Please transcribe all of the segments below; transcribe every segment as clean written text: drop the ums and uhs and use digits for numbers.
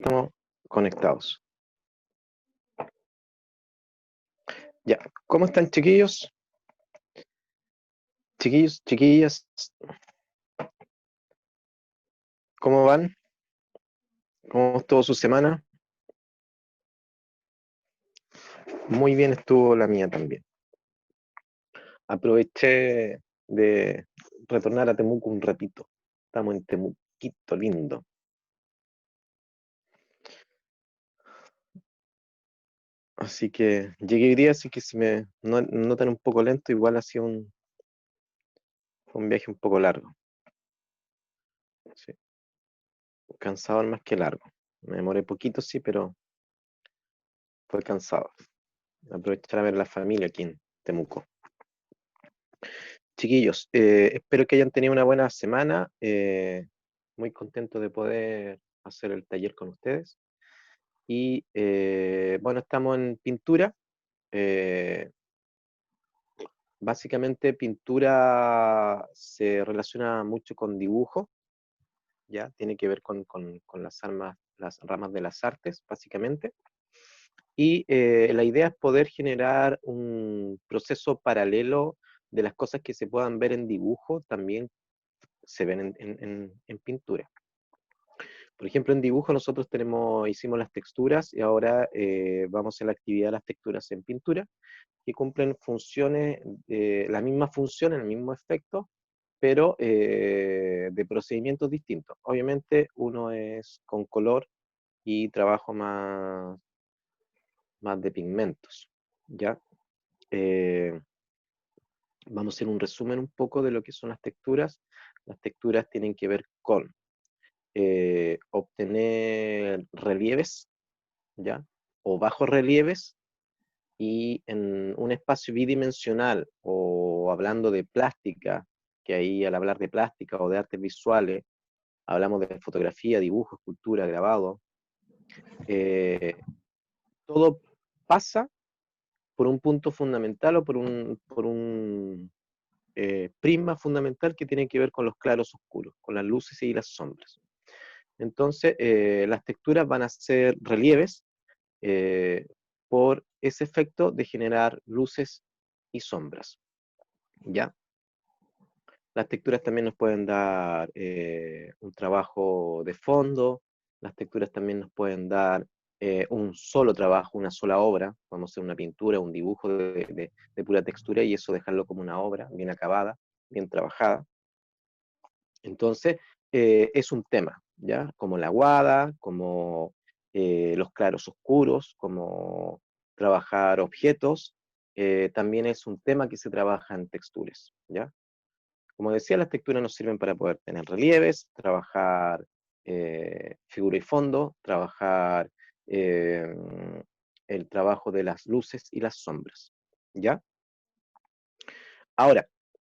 Estamos conectados. Ya, ¿cómo están chiquillos? Chiquillos, chiquillas, ¿cómo van? ¿Cómo estuvo su semana? Muy bien estuvo la mía también. Aproveché de retornar a Temuco un ratito. Estamos en Temuquito lindo. Así que llegué hoy día, así que si me notan un poco lento, igual ha sido fue un viaje un poco largo. Sí, cansador más que largo. Me demoré poquito, sí, pero fue cansado. Aprovechar a ver a la familia aquí en Temuco. Chiquillos, espero que hayan tenido una buena semana. Muy contento de poder hacer el taller con ustedes. Y bueno, estamos en pintura. Eh, Básicamente pintura se relaciona mucho con dibujo, ¿ya? Tiene que ver con las ramas de las artes, básicamente. Y la idea es poder generar un proceso paralelo de las cosas que se puedan ver en dibujo, también se ven en pintura. Por ejemplo, en dibujo nosotros hicimos las texturas y ahora vamos a la actividad de las texturas en pintura, que cumplen funciones, la misma función, el mismo efecto, pero de procedimientos distintos. Obviamente uno es con color y trabajo más de pigmentos, ¿ya? Eh, Vamos a hacer un resumen un poco de lo que son las texturas. Las texturas tienen que ver con obtener relieves, ¿ya? O bajos relieves, y en un espacio bidimensional, o hablando de plástica, que ahí al hablar de plástica o de artes visuales, hablamos de fotografía, dibujo, escultura, grabado, eh, todo pasa por un punto fundamental o por un prisma fundamental que tiene que ver con los claros oscuros, con las luces y las sombras. Entonces, las texturas van a ser relieves eh, por ese efecto de generar luces y sombras, ¿ya? Las texturas también nos pueden dar un trabajo de fondo, las texturas también nos pueden dar un solo trabajo, una sola obra, podemos hacer una pintura, un dibujo de pura textura y eso dejarlo como una obra bien acabada, bien trabajada. Entonces, es un tema, ¿ya? Como la aguada, como los claros oscuros, como trabajar objetos, también es un tema que se trabaja en texturas, ¿ya? Como decía, las texturas nos sirven para poder tener relieves, trabajar figura y fondo, trabajar eh, el trabajo de las luces y las sombras, ¿ya? Ahora,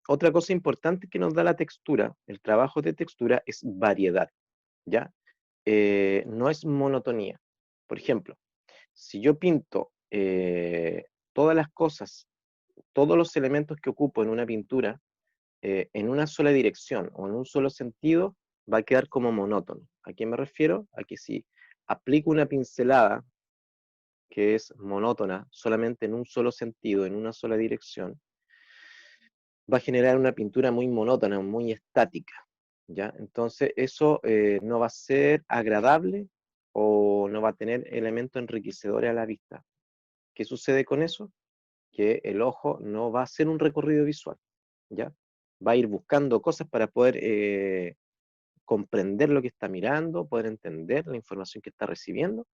otra cosa importante que nos da la textura, el trabajo de textura, es variedad, ¿ya? No es monotonía. Por ejemplo, si yo pinto todas las cosas, todos los elementos que ocupo en una pintura, en una sola dirección o en un solo sentido, va a quedar como monótono. ¿A qué me refiero? A que si aplico una pincelada que es monótona solamente en un solo sentido, en una sola dirección, va a generar una pintura muy monótona, muy estática, ¿ya? Entonces eso no va a ser agradable o no va a tener elementos enriquecedores a la vista. ¿Qué sucede con eso? Que el ojo no va a hacer un recorrido visual, ¿ya? Va a ir buscando cosas para poder comprender lo que está mirando, poder entender la información que está recibiendo,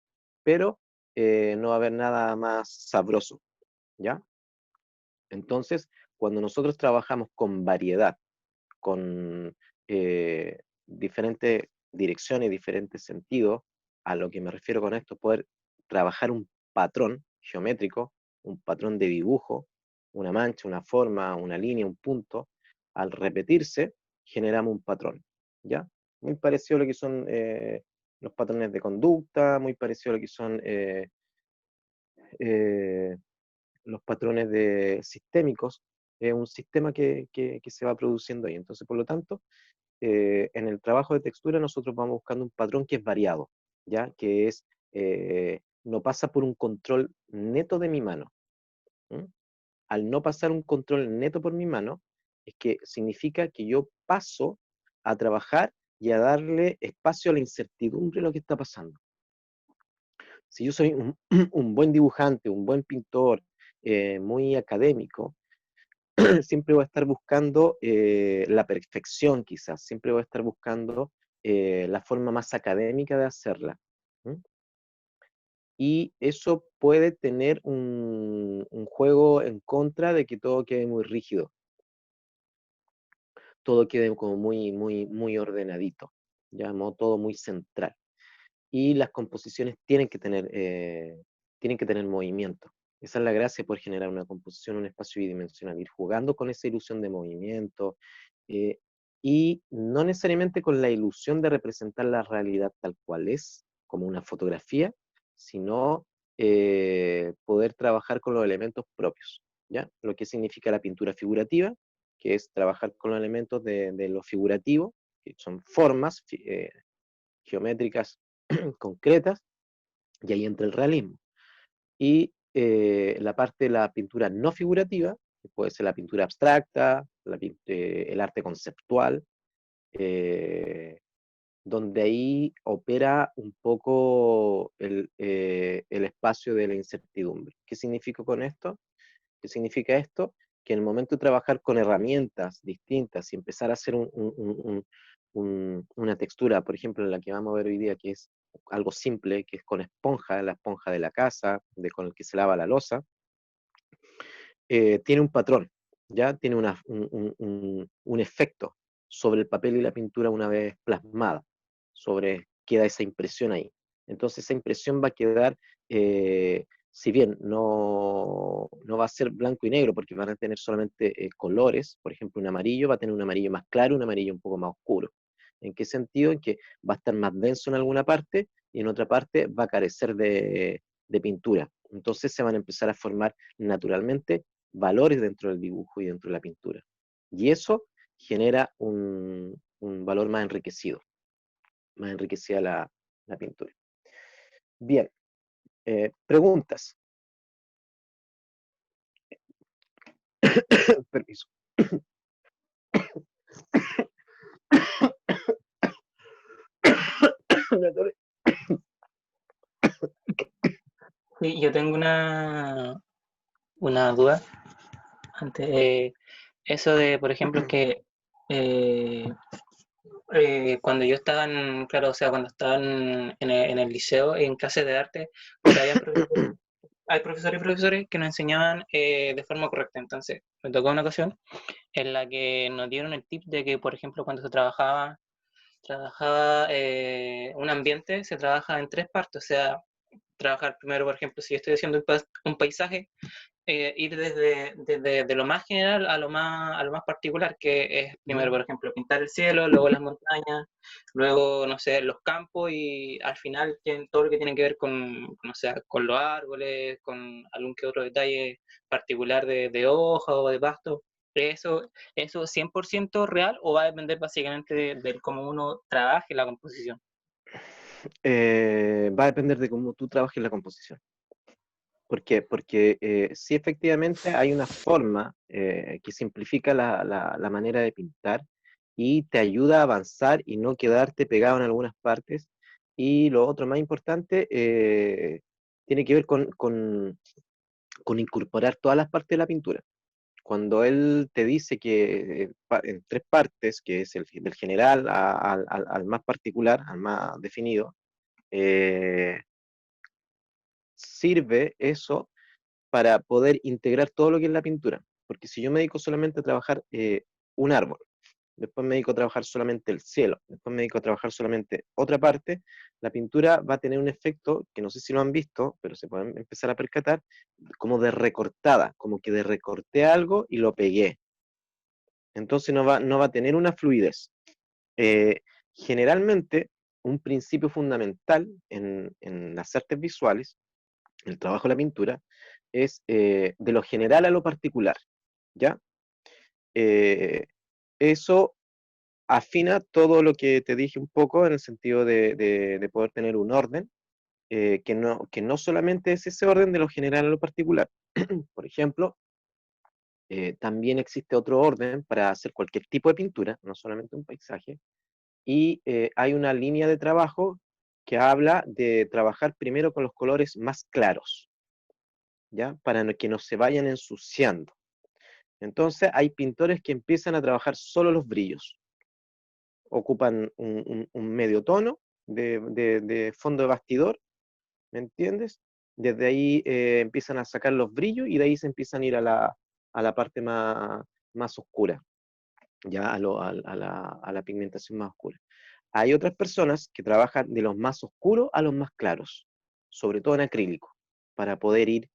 pero no va a haber nada más sabroso, ¿ya? Entonces, cuando nosotros trabajamos con variedad, con diferentes direcciones, diferentes sentidos, a lo que me refiero con esto, poder trabajar un patrón geométrico, un patrón de dibujo, una mancha, una forma, una línea, un punto, al repetirse, generamos un patrón, ¿ya? Muy parecido a lo que son los patrones de conducta, muy parecido a lo que son eh, los patrones sistémicos, es un sistema que se va produciendo ahí. Entonces, por lo tanto, en el trabajo de textura nosotros vamos buscando un patrón que es variado, ¿ya? Que es, no pasa por un control neto de mi mano. ¿Mm? Al no pasar un control neto por mi mano, es que significa que yo paso a trabajar y a darle espacio a la incertidumbre de lo que está pasando. Si yo soy un, un buen dibujante, un buen pintor, muy académico, siempre voy a estar buscando la perfección quizás, siempre voy a estar buscando la forma más académica de hacerla. ¿Mm? Y eso puede tener un juego en contra de que todo quede muy rígido, todo quede como muy ordenadito, ya, todo muy central. Y las composiciones tienen que tener movimiento. Esa es la gracia de poder generar una composición, un espacio bidimensional, ir jugando con esa ilusión de movimiento, eh, y no necesariamente con la ilusión de representar la realidad tal cual es, como una fotografía, sino poder trabajar con los elementos propios, ¿ya? Lo que significa la pintura figurativa, que es trabajar con los elementos de lo figurativo, que son formas geométricas concretas, y ahí entra el realismo. Y la parte de la pintura no figurativa, que puede ser la pintura abstracta, el arte conceptual, eh, donde ahí opera un poco el espacio de la incertidumbre. ¿Qué significa con esto? ¿Qué significa esto? Que en el momento de trabajar con herramientas distintas y empezar a hacer una textura, por ejemplo, en la que vamos a ver hoy día, que es algo simple, que es con esponja, la esponja de la casa, con el que se lava la losa, tiene un patrón, ¿ya? Tiene un efecto sobre el papel y la pintura una vez plasmada, queda esa impresión ahí. Entonces esa impresión va a quedar, si bien no va a ser blanco y negro, porque van a tener solamente colores, por ejemplo, un amarillo va a tener un amarillo más claro, un amarillo un poco más oscuro. ¿En qué sentido? En que va a estar más denso en alguna parte y en otra parte va a carecer de pintura. Entonces se van a empezar a formar naturalmente valores dentro del dibujo y dentro de la pintura. Y eso genera un valor más enriquecida la pintura. Bien, preguntas. Permiso. Sí, yo tengo una duda antes. Eso de, por ejemplo, que eh, cuando yo estaba claro, o sea, cuando estaba en el liceo, en clases de arte, claro, hay profesores y profesores que nos enseñaban de forma correcta. Entonces, me tocó una ocasión en la que nos dieron el tip de que, por ejemplo, cuando se trabajaba un ambiente, se trabaja en tres partes. O sea, trabajar primero, por ejemplo, si yo estoy haciendo un paisaje, ir desde de lo más general a lo más particular, que es primero, por ejemplo, pintar el cielo, luego las montañas, luego, no sé, los campos y al final todo lo que tiene que ver con, no sé, con los árboles, con algún que otro detalle particular de hoja o de pasto. ¿Eso es 100% real o va a depender básicamente de cómo uno trabaje la composición? Va a depender de cómo tú trabajes la composición. ¿Por qué? Porque sí, efectivamente hay una forma que simplifica la manera de pintar y te ayuda a avanzar y no quedarte pegado en algunas partes. Y lo otro más importante tiene que ver con incorporar todas las partes de la pintura. Cuando él te dice que en tres partes, que es del general al más particular, al más definido, eh, sirve eso para poder integrar todo lo que es la pintura. Porque si yo me dedico solamente a trabajar un árbol, después me dedico a trabajar solamente el cielo, después me dedico a trabajar solamente otra parte, la pintura va a tener un efecto que no sé si lo han visto, pero se pueden empezar a percatar, como de recortada, como que de recorté algo y lo pegué. Entonces no va a tener una fluidez. Eh, Generalmente, un principio fundamental en las artes visuales, el trabajo de la pintura, es de lo general a lo particular, ¿ya? Eh, Eso afina todo lo que te dije un poco en el sentido de poder tener un orden, que no solamente es ese orden de lo general a lo particular. Por ejemplo, también existe otro orden para hacer cualquier tipo de pintura, no solamente un paisaje, y hay una línea de trabajo que habla de trabajar primero con los colores más claros, ¿ya? Para que no se vayan ensuciando. Entonces hay pintores que empiezan a trabajar solo los brillos, ocupan un medio tono de fondo de bastidor, ¿me entiendes? Desde ahí empiezan a sacar los brillos y de ahí se empiezan a ir a la parte más oscura, ya a la pigmentación más oscura. Hay otras personas que trabajan de los más oscuros a los más claros, sobre todo en acrílico, para poder ir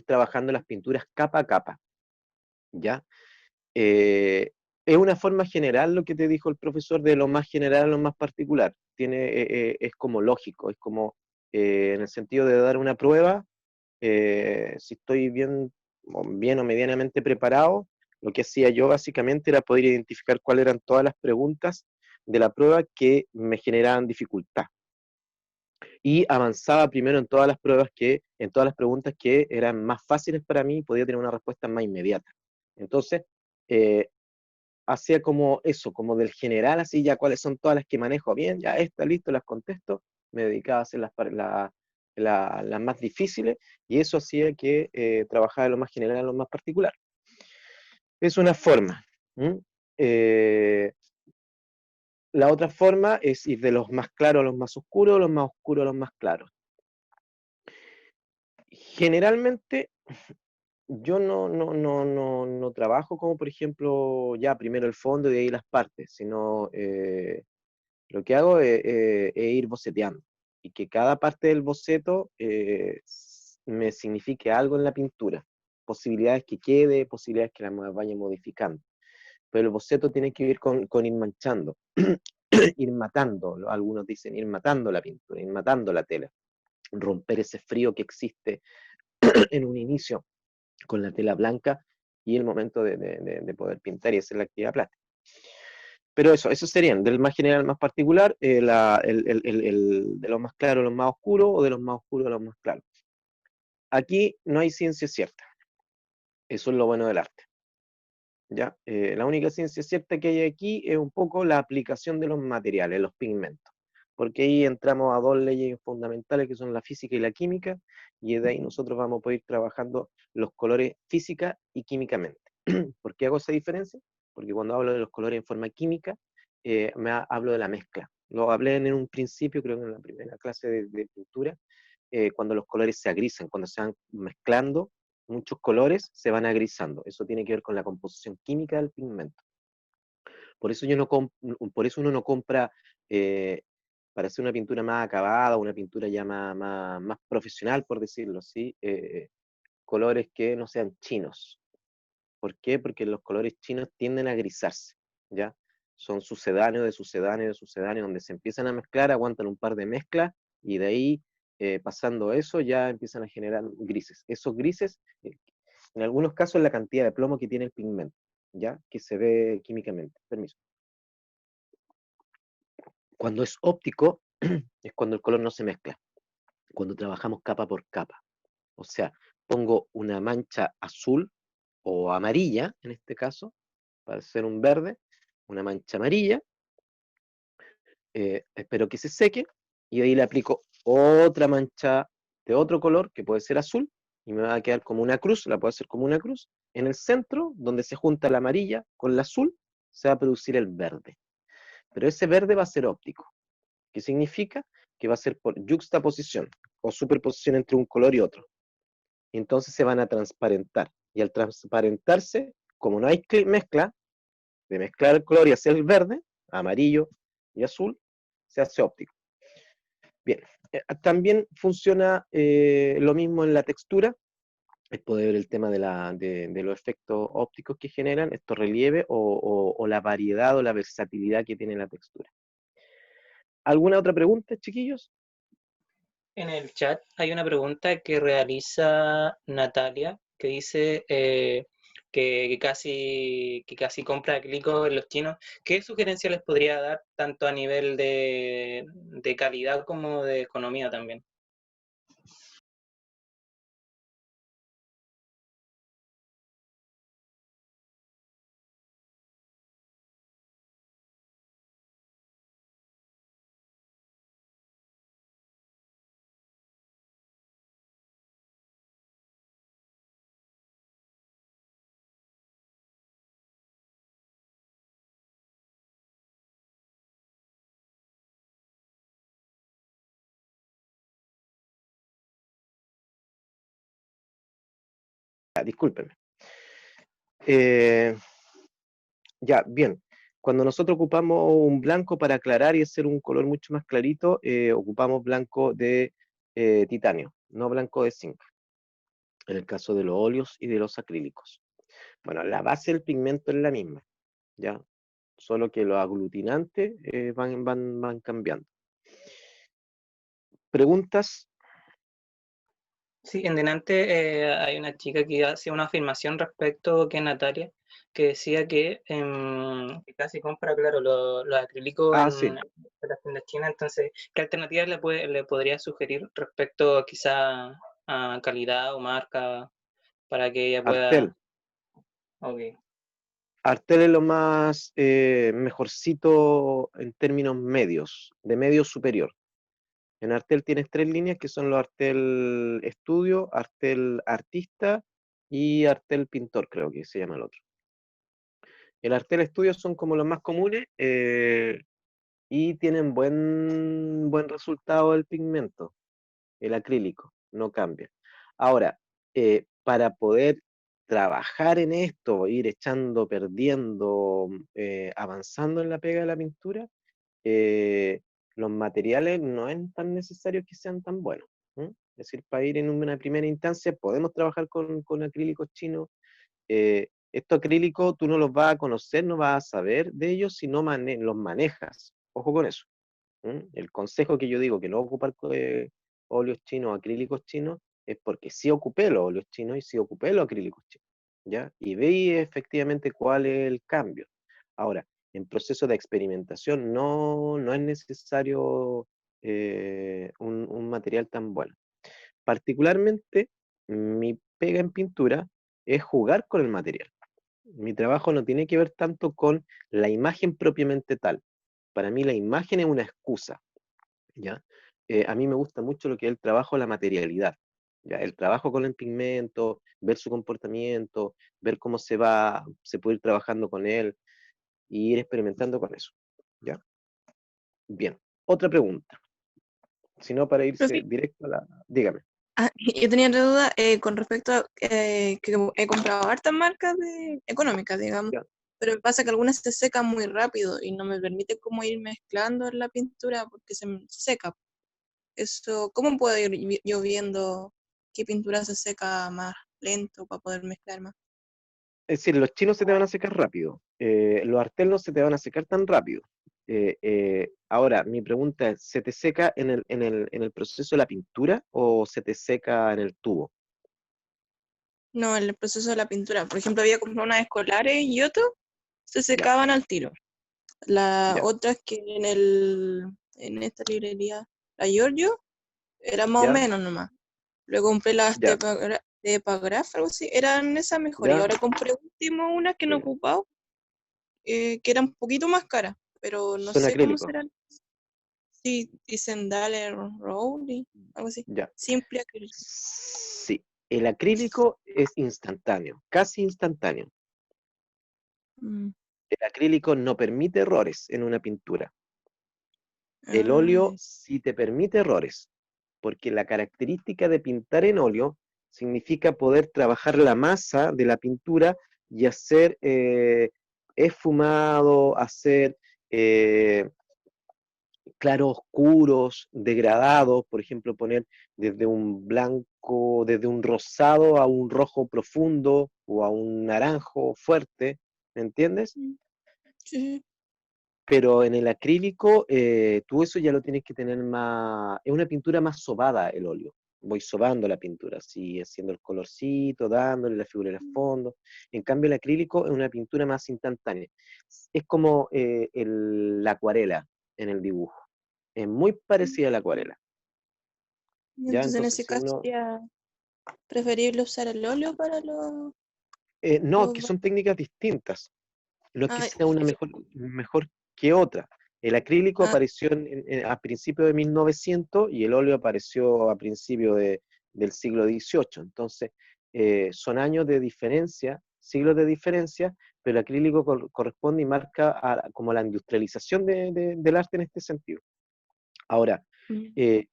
trabajando las pinturas capa a capa, ¿ya? Eh, es una forma general lo que te dijo el profesor, de lo más general a lo más particular. Es como lógico, es como en el sentido de dar una prueba, si estoy bien o medianamente preparado, lo que hacía yo básicamente era poder identificar cuáles eran todas las preguntas de la prueba que me generaban dificultad. Y avanzaba primero en todas las pruebas en todas las preguntas que eran más fáciles para mí y podía tener una respuesta más inmediata. Entonces, eh, hacía como eso, como del general, así ya cuáles son todas las que manejo bien, ya está listo, las contesto, me dedicaba a hacer las más difíciles, y eso hacía que trabajara de lo más general a lo más particular. Es una forma. ¿Mm? Eh, la otra forma es ir de los más claros a los más oscuros, de los más oscuros a los más claros. Generalmente yo no trabajo como, por ejemplo, ya primero el fondo y de ahí las partes, sino lo que hago es ir boceteando y que cada parte del boceto me signifique algo en la pintura. Posibilidades que quede, posibilidades que la vaya modificando. Pero el boceto tiene que ver con ir manchando, ir matando, algunos dicen ir matando la pintura, ir matando la tela, romper ese frío que existe en un inicio con la tela blanca y el momento de poder pintar y hacer la actividad plástica. Pero eso serían del más general al más particular, de los más claros a los más oscuros o de los más oscuros a los más claros. Aquí no hay ciencia cierta, eso es lo bueno del arte. ¿Ya? La única ciencia cierta que hay aquí es un poco la aplicación de los materiales, los pigmentos, porque ahí entramos a dos leyes fundamentales que son la física y la química, y de ahí nosotros vamos a poder ir trabajando los colores física y químicamente. ¿Por qué hago esa diferencia? Porque cuando hablo de los colores en forma química, hablo de la mezcla. Lo hablé en un principio, creo que en la primera clase de pintura, cuando los colores se agrisan, cuando se van mezclando muchos colores, se van agrisando. Eso tiene que ver con la composición química del pigmento. Por eso, por eso uno no compra, para hacer una pintura más acabada, una pintura ya más profesional, por decirlo así, colores que no sean chinos. ¿Por qué? Porque los colores chinos tienden a grisarse, ¿ya? Son sucedáneos de sucedáneos de sucedáneos, donde se empiezan a mezclar, aguantan un par de mezclas, y de ahí, pasando eso, ya empiezan a generar grises. Esos grises, en algunos casos, la cantidad de plomo que tiene el pigmento, ¿ya? Que se ve químicamente. Permiso. Cuando es óptico, es cuando el color no se mezcla, cuando trabajamos capa por capa. O sea, pongo una mancha azul o amarilla, en este caso, para hacer un verde, una mancha amarilla, espero que se seque, y de ahí le aplico otra mancha de otro color, que puede ser azul, y me va a quedar como una cruz, la puedo hacer como una cruz. En el centro, donde se junta la amarilla con la azul, se va a producir el verde. Pero ese verde va a ser óptico. ¿Qué significa? Que va a ser por yuxtaposición o superposición entre un color y otro. Y entonces se van a transparentar. Y al transparentarse, como no hay mezcla, de mezclar el color y hacer el verde, amarillo y azul, se hace óptico. Bien, también funciona lo mismo en la textura. Es poder ver el tema de los efectos ópticos que generan estos relieves o la variedad o la versatilidad que tiene la textura. ¿Alguna otra pregunta, chiquillos? En el chat hay una pregunta que realiza Natalia, que dice que que casi compra acrílicos en los chinos, ¿qué sugerencia les podría dar tanto a nivel de calidad como de economía también? Discúlpenme. Eh, ya, bien. Cuando nosotros ocupamos un blanco para aclarar y hacer un color mucho más clarito, ocupamos blanco de titanio, no blanco de zinc, en el caso de los óleos y de los acrílicos. Bueno, la base del pigmento es la misma, ¿ya? Solo que los aglutinantes van cambiando. ¿Preguntas? Sí, en delante hay una chica que hacía una afirmación respecto, que es Natalia, que decía que casi compra, claro, los acrílicos Ah, en sí, las tiendas chinas. Entonces, ¿qué alternativas le podría sugerir respecto quizá a calidad o marca para que ella Artel. pueda... Ok. Artel es lo más mejorcito en términos medios, de medio superior. En Artel tienes tres líneas que son los Artel Estudio, Artel Artista y Artel Pintor, creo que se llama el otro. El Artel Estudio son como los más comunes y tienen buen resultado del pigmento, el acrílico, no cambia. Ahora, para poder trabajar en esto, ir echando, perdiendo, avanzando en la pega de la pintura, eh, los materiales no es tan necesario que sean tan buenos. ¿M? Es decir, para ir en una primera instancia podemos trabajar con acrílicos chinos. Estos acrílicos tú no los vas a conocer, no vas a saber de ellos si no los manejas. Ojo con eso. El consejo que yo digo que no ocupar óleos chinos, acrílicos chinos, es porque sí ocupé los óleos chinos y sí ocupé los acrílicos chinos, ¿ya? Y veí efectivamente cuál es el cambio. Ahora, en proceso de experimentación no es necesario un material tan bueno. Particularmente, mi pega en pintura es jugar con el material. Mi trabajo no tiene que ver tanto con la imagen propiamente tal. Para mí la imagen es una excusa. ¿Ya? A mí me gusta mucho lo que es el trabajo de la materialidad, ¿ya? El trabajo con el pigmento, ver su comportamiento, ver cómo se puede ir trabajando con él y ir experimentando con eso, ¿ya? Bien, otra pregunta, si no para irse Profe, directo a la... Dígame. yo tenía otra duda con respecto a que he comprado hartas marcas económicas, digamos, ¿Ya? pero me pasa que algunas se secan muy rápido y no me permite como ir mezclando en la pintura porque se seca. Eso, ¿cómo puedo ir yo viendo qué pintura se seca más lento para poder mezclar más? Es decir, los chinos se te van a secar rápido, los artel no se te van a secar tan rápido. Ahora, mi pregunta es, ¿se te seca en el proceso de la pintura o se te seca en el tubo? No, en el proceso de la pintura. Por ejemplo, había comprado unas escolares y otras se Ya, secaban al tiro. Las ya, otras que en esta librería, la Giorgio, era más o ya, menos nomás. Luego compré las ya, Tepagraph, algo así, eran esas mejores. Y ya, ahora compré último unas que no he sí. ocupado, que eran un poquito más caras, pero no Son sé cómo acrílicos. serán. Sí, dicen Daler Rowley, algo así. Ya. Simple acrílico. Sí, el acrílico es instantáneo, casi instantáneo. Mm. El acrílico no permite errores en una pintura. El óleo Ah, sí te permite errores, porque la característica de pintar en óleo significa poder trabajar la masa de la pintura y hacer esfumado, hacer eh, claros oscuros, degradados, por ejemplo, poner desde un blanco, desde un rosado a un rojo profundo o a un naranjo fuerte, ¿me entiendes? mm, sí. Pero en el acrílico, tú eso ya lo tienes que tener más, es una pintura más sobada el óleo. voy sobando la pintura, así haciendo el colorcito, dándole la figura en el fondo. En cambio, el acrílico es una pintura más instantánea. Es como la acuarela en el dibujo. Es muy parecida a la acuarela. Y ¿Ya? entonces en Entonces, ese si caso uno... sería preferible usar el óleo para no, que los... son técnicas distintas. No es que Ah, sea una mejor que otra. El acrílico ah, apareció a principios de 1900 y el óleo apareció a principios del siglo XVIII. Entonces, son años de diferencia, siglos de diferencia, pero el acrílico corresponde y marca como la industrialización del arte en este sentido. Ahora, mm. eh,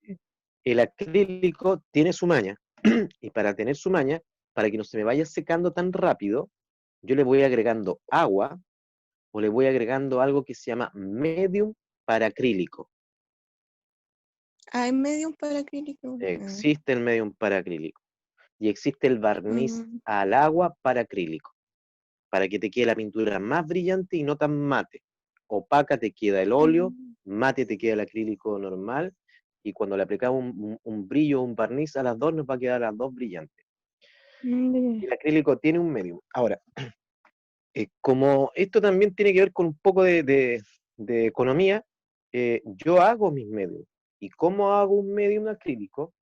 el acrílico tiene su maña, y para tener su maña, para que no se me vaya secando tan rápido, yo le voy agregando agua o le voy agregando algo que se llama medium para acrílico. Hay medium para acrílico. Existe el medium para acrílico y existe el barniz Mm, al agua para acrílico, para que te quede la pintura más brillante y no tan mate. Opaca te queda el óleo, mm, mate te queda el acrílico normal, y cuando le aplicamos un brillo o un barniz a las dos, nos va a quedar las dos brillantes. mm. El acrílico tiene un medium. Ahora, como esto también tiene que ver con un poco de economía, yo hago mis medios. ¿Y cómo hago un medium acrílico?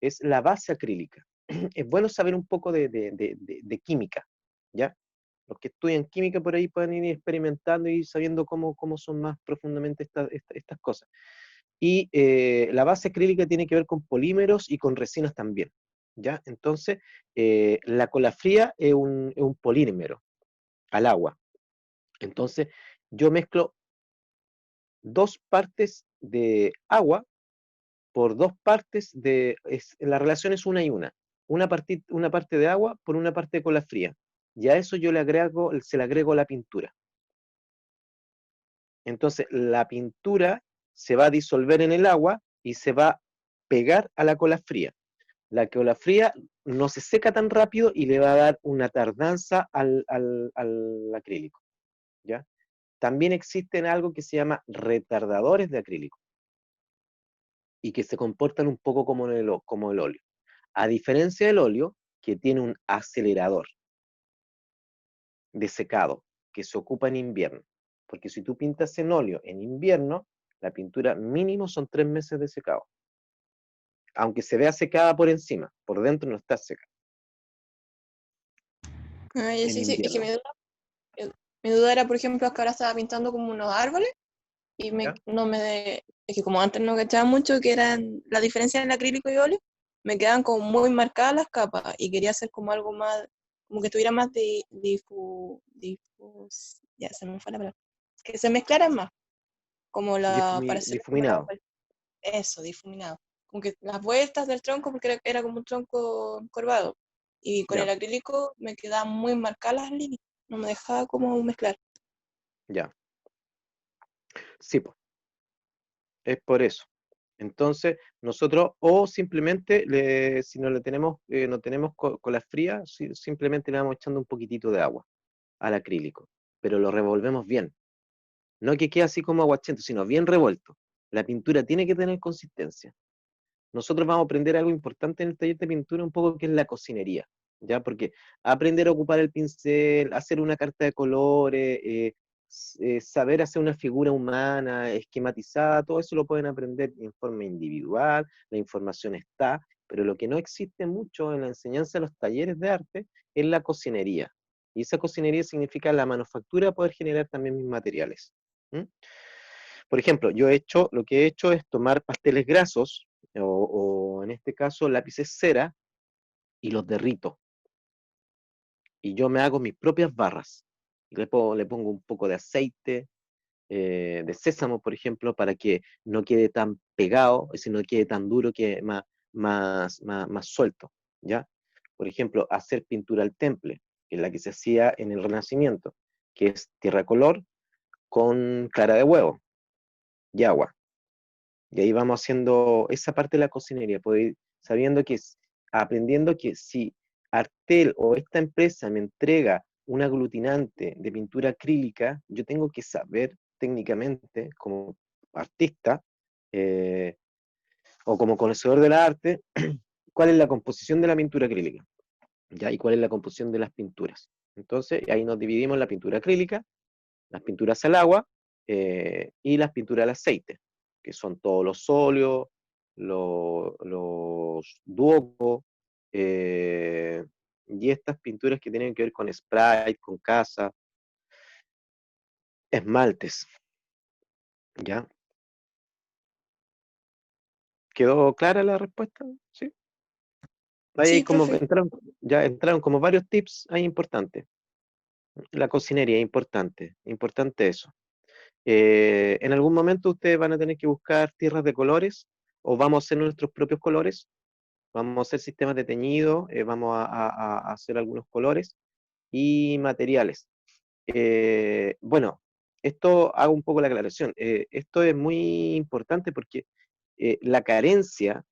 Es la base acrílica. Es bueno saber un poco de química, ¿ya? Los que estudian química por ahí pueden ir experimentando y sabiendo cómo son más profundamente estas cosas. Y la base acrílica tiene que ver con polímeros y con resinas también, ¿ya? Entonces, la cola fría es un polímero al agua. Entonces, yo mezclo 2 partes de agua por 2 partes la relación es una y una. Una parte de agua por una parte de cola fría. Y a eso se le agrego la pintura. Entonces, la pintura se va a disolver en el agua y se va a pegar a la cola fría. La cola fría no se seca tan rápido y le va a dar una tardanza al acrílico, ¿ya? También existen algo que se llama retardadores de acrílico y que se comportan un poco como el óleo. A diferencia del óleo, que tiene un acelerador de secado que se ocupa en invierno. Porque si tú pintas en óleo en invierno, la pintura mínimo son 3 meses de secado. Aunque se vea secada por encima, por dentro no está seca Ah, ya en sí, sí. Es que invierno. mi duda era, por ejemplo, que ahora estaba pintando como unos árboles y ¿Ya? no me de, es que como antes no cachaba mucho que eran la diferencia en el acrílico y óleo, me quedaban como muy marcadas las capas y quería hacer como algo más, como que tuviera más ya se me fue la palabra, que se mezclaran más, como para hacer como Difuminado. eso, difuminado. Como que las vueltas del tronco, porque era como un tronco encorvado. Y con el Ya, acrílico me quedaban muy marcadas las líneas, no me dejaba como mezclar. ya. Sí, pues, es por eso. Entonces, nosotros, o simplemente, si no tenemos cola fría, simplemente le vamos echando un poquitito de agua al acrílico, pero lo revolvemos bien. No que quede así como aguachento, sino bien revuelto. La pintura tiene que tener consistencia. Nosotros vamos a aprender algo importante en el taller de pintura, un poco que es la cocinería, ¿ya? Porque aprender a ocupar el pincel, hacer una carta de colores, saber hacer una figura humana, esquematizada, todo eso lo pueden aprender en forma individual, la información está, pero lo que no existe mucho en la enseñanza de los talleres de arte es la cocinería. Y esa cocinería significa la manufactura de poder generar también mis materiales. ¿Mm? Por ejemplo, lo que he hecho es tomar pasteles grasos, o en este caso lápices cera, y los derrito. Y yo me hago mis propias barras. Y le pongo un poco de aceite, de sésamo, por ejemplo, para que no quede tan pegado, es decir, no quede tan duro, que más suelto, ¿ya? Por ejemplo, hacer pintura al temple, que es la que se hacía en el Renacimiento, que es tierra color con clara de huevo y agua. Y ahí vamos haciendo esa parte de la cocinería, pues, sabiendo aprendiendo que si Artel o esta empresa me entrega un aglutinante de pintura acrílica, yo tengo que saber técnicamente, como artista, o como conocedor del arte, cuál es la composición de la pintura acrílica, ¿ya? Y cuál es la composición de las pinturas. Entonces, ahí nos dividimos la pintura acrílica, las pinturas al agua y las pinturas al aceite, que son todos los óleos, los duocos, y estas pinturas que tienen que ver con spray, con casa, esmaltes, ¿ya? ¿Quedó clara la respuesta? ¿Sí? Ahí hay Sí, como, profe. ya entraron como varios tips ahí importantes. La cocinería, importante, importante eso. En algún momento ustedes van a tener que buscar tierras de colores o vamos a hacer nuestros propios colores, vamos a hacer sistemas de teñido, vamos a hacer algunos colores y materiales. Bueno, esto hago un poco la aclaración. Esto es muy importante porque la carencia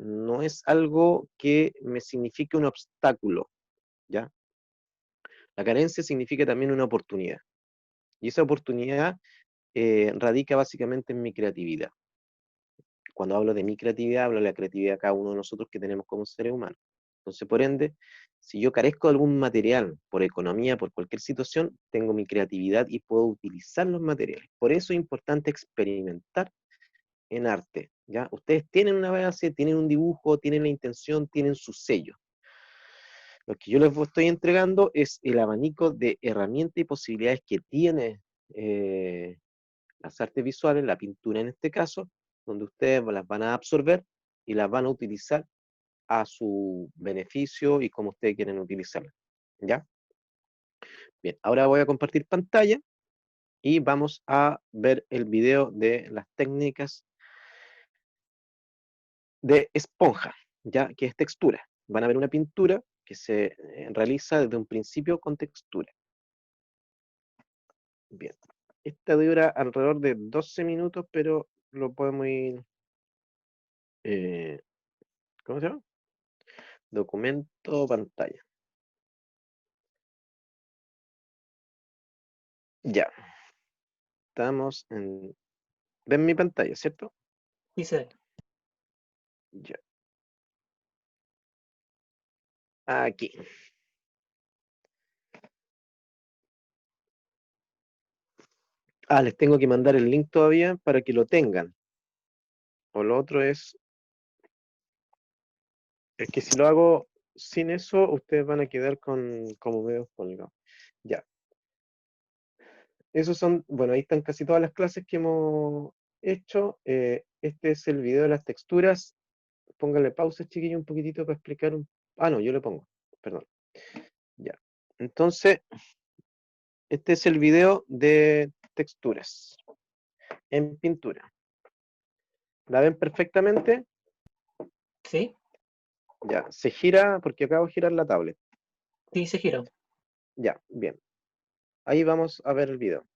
no es algo que me signifique un obstáculo, ¿ya? La carencia significa también una oportunidad. Y esa oportunidad radica básicamente en mi creatividad. Cuando hablo de mi creatividad, hablo de la creatividad de cada uno de nosotros que tenemos como seres humanos. Entonces, por ende, si yo carezco de algún material, por economía, por cualquier situación, tengo mi creatividad y puedo utilizar los materiales. Por eso es importante experimentar en arte, ¿ya? Ustedes tienen una base, tienen un dibujo, tienen la intención, tienen su sello. Lo que yo les estoy entregando es el abanico de herramientas y posibilidades que tiene eh, las artes visuales, la pintura en este caso, donde ustedes las van a absorber y las van a utilizar a su beneficio y como ustedes quieren utilizarlas. ¿Ya? Bien, ahora voy a compartir pantalla y vamos a ver el video de las técnicas de esponja, ya que es textura. Van a ver una pintura que se realiza desde un principio con textura. Bien, esta dura alrededor de 12 minutos, pero lo podemos ir, ¿cómo se llama? Documento, pantalla. Ya, estamos en... ¿Ven mi pantalla, cierto? Sí, se ve. Ya. Aquí. Ah, les tengo que mandar el link todavía para que lo tengan. O lo otro es que si lo hago sin eso, ustedes van a quedar con como veo colgados. Ya. Esos son, bueno, ahí están casi todas las clases que hemos hecho. Este es el video de las texturas. Póngale pausa, chiquillo, un poquitito para explicar un... Ah, no, yo le pongo. Perdón. Ya. Entonces, este es el video de texturas en pintura. ¿La ven perfectamente? ¿Sí? Ya. Se gira, porque acabo de girar la tablet. Sí, se giró. Ya, bien. Ahí vamos a ver el video.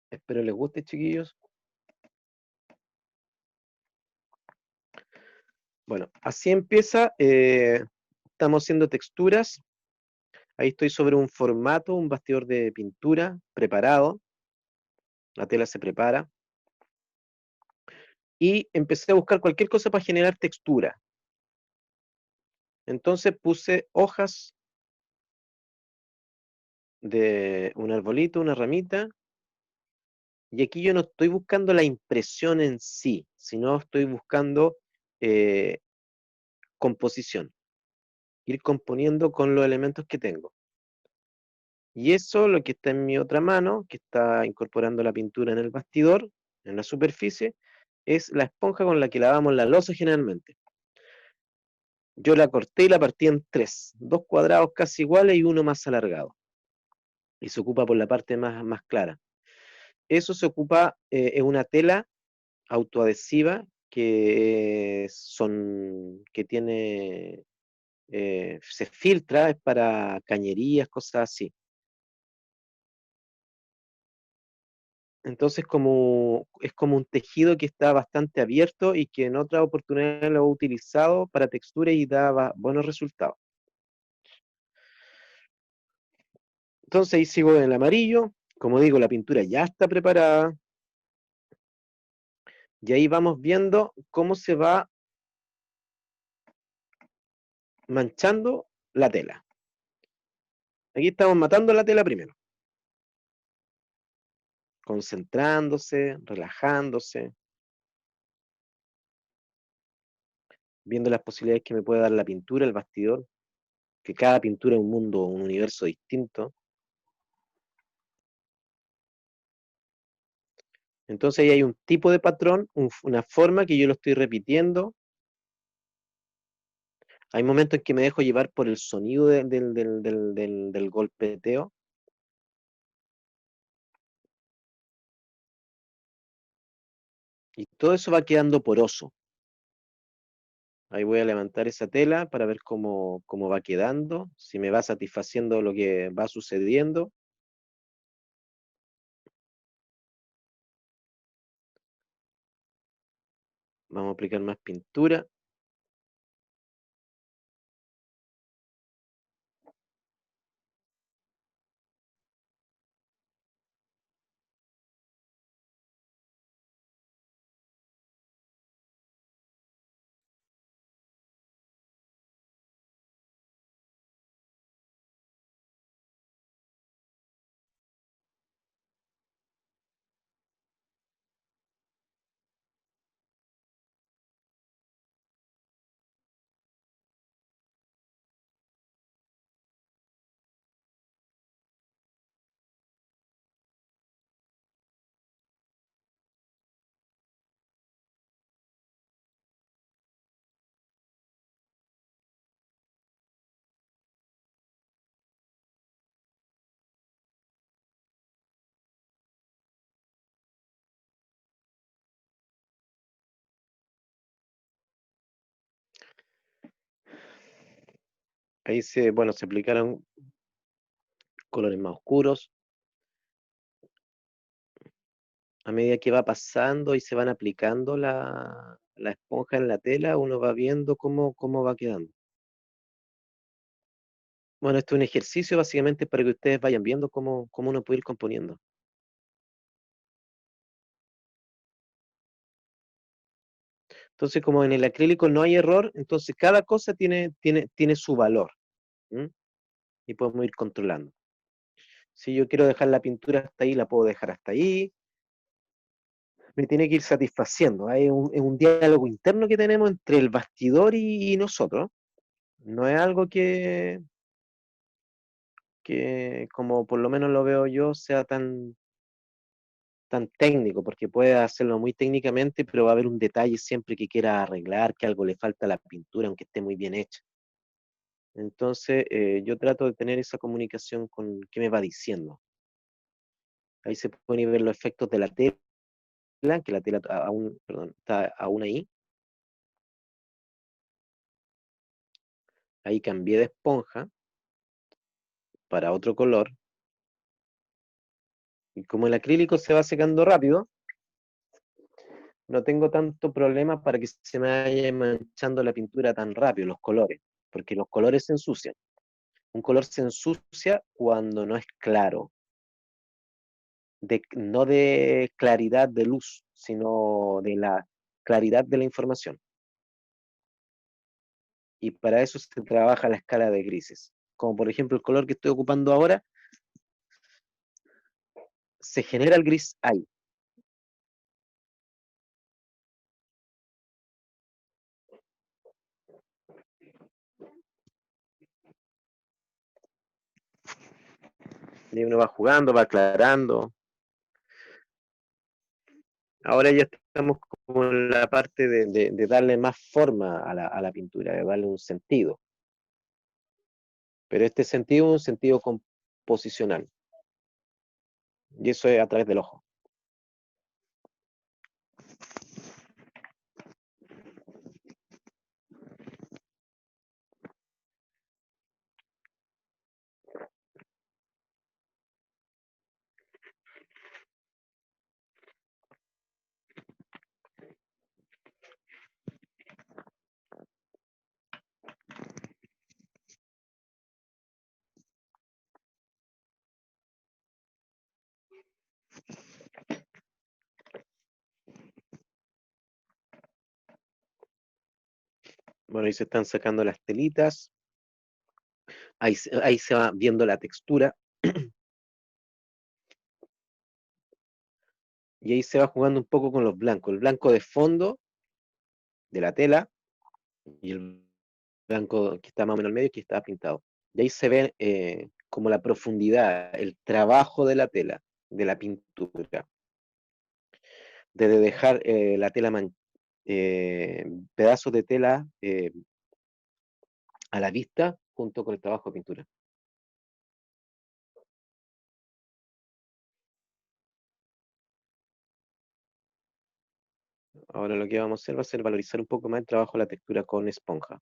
Espero les guste, chiquillos. Bueno, así empieza. Estamos haciendo texturas. Ahí estoy sobre un formato, un bastidor de pintura preparado. La tela se prepara. Y empecé a buscar cualquier cosa para generar textura. Entonces puse hojas de un arbolito, una ramita. Y aquí yo no estoy buscando la impresión en sí, sino estoy buscando eh, composición. Ir componiendo con los elementos que tengo. Y eso, lo que está en mi otra mano, que está incorporando la pintura en el bastidor, en la superficie, es la esponja con la que lavamos la loza generalmente. Yo la corté y la partí en tres, dos cuadrados casi iguales y uno más alargado. Y se ocupa por la parte más clara. Eso se ocupa, es una tela autoadhesiva que tiene, se filtra, es para cañerías, cosas así. Entonces es como un tejido que está bastante abierto y que en otras oportunidades lo he utilizado para textura y daba buenos resultados. Entonces ahí sigo en el amarillo. Como digo, la pintura ya está preparada. Y ahí vamos viendo cómo se va manchando la tela. Aquí estamos matando la tela primero, concentrándose, relajándose, viendo las posibilidades que me puede dar la pintura, el bastidor, que cada pintura es un mundo, un universo distinto. Entonces ahí hay un tipo de patrón, una forma que yo lo estoy repitiendo. Hay momentos en que me dejo llevar por el sonido del golpeteo. Y todo eso va quedando poroso. Ahí voy a levantar esa tela para ver cómo va quedando, si me va satisfaciendo lo que va sucediendo. Vamos a aplicar más pintura. Ahí bueno, se aplicaron colores más oscuros. A medida que va pasando y se van aplicando la esponja en la tela, uno va viendo cómo va quedando. Bueno, esto es un ejercicio básicamente para que ustedes vayan viendo cómo uno puede ir componiendo. Entonces, como en el acrílico no hay error, entonces cada cosa tiene su valor. ¿Mm? Y podemos ir controlando. Si yo quiero dejar la pintura hasta ahí, la puedo dejar hasta ahí. Me tiene que ir satisfaciendo. Es un diálogo interno que tenemos entre el bastidor y nosotros. No es algo que, como por lo menos lo veo yo, sea tan técnico, porque puede hacerlo muy técnicamente, pero va a haber un detalle siempre que quiera arreglar, que algo le falta a la pintura, aunque esté muy bien hecha. Entonces, yo trato de tener esa comunicación con qué me va diciendo. Ahí se pueden ver los efectos de la tela, que la tela aún, perdón, está aún ahí. Ahí cambié de esponja para otro color. Y como el acrílico se va secando rápido, no tengo tanto problema para que se me vaya manchando la pintura tan rápido, los colores, porque los colores se ensucian. Un color se ensucia cuando no es claro, no de claridad de luz, sino de la claridad de la información. Y para eso se trabaja la escala de grises. Como por ejemplo el color que estoy ocupando ahora, se genera el gris ahí. Y uno va jugando, va aclarando. Ahora ya estamos como en la parte de darle más forma a la pintura, de darle un sentido. Pero este sentido es un sentido composicional. Y eso es a través del ojo. Bueno, ahí se están sacando las telitas, ahí se va viendo la textura, y ahí se va jugando un poco con los blancos. El blanco de fondo de la tela y el blanco que está más o menos al medio que está pintado. Y ahí se ve como la profundidad, el trabajo de la tela, de la pintura. Desde dejar la tela, pedazos de tela a la vista junto con el trabajo de pintura. Ahora lo que vamos a hacer va a ser valorizar un poco más el trabajo de la textura con esponja.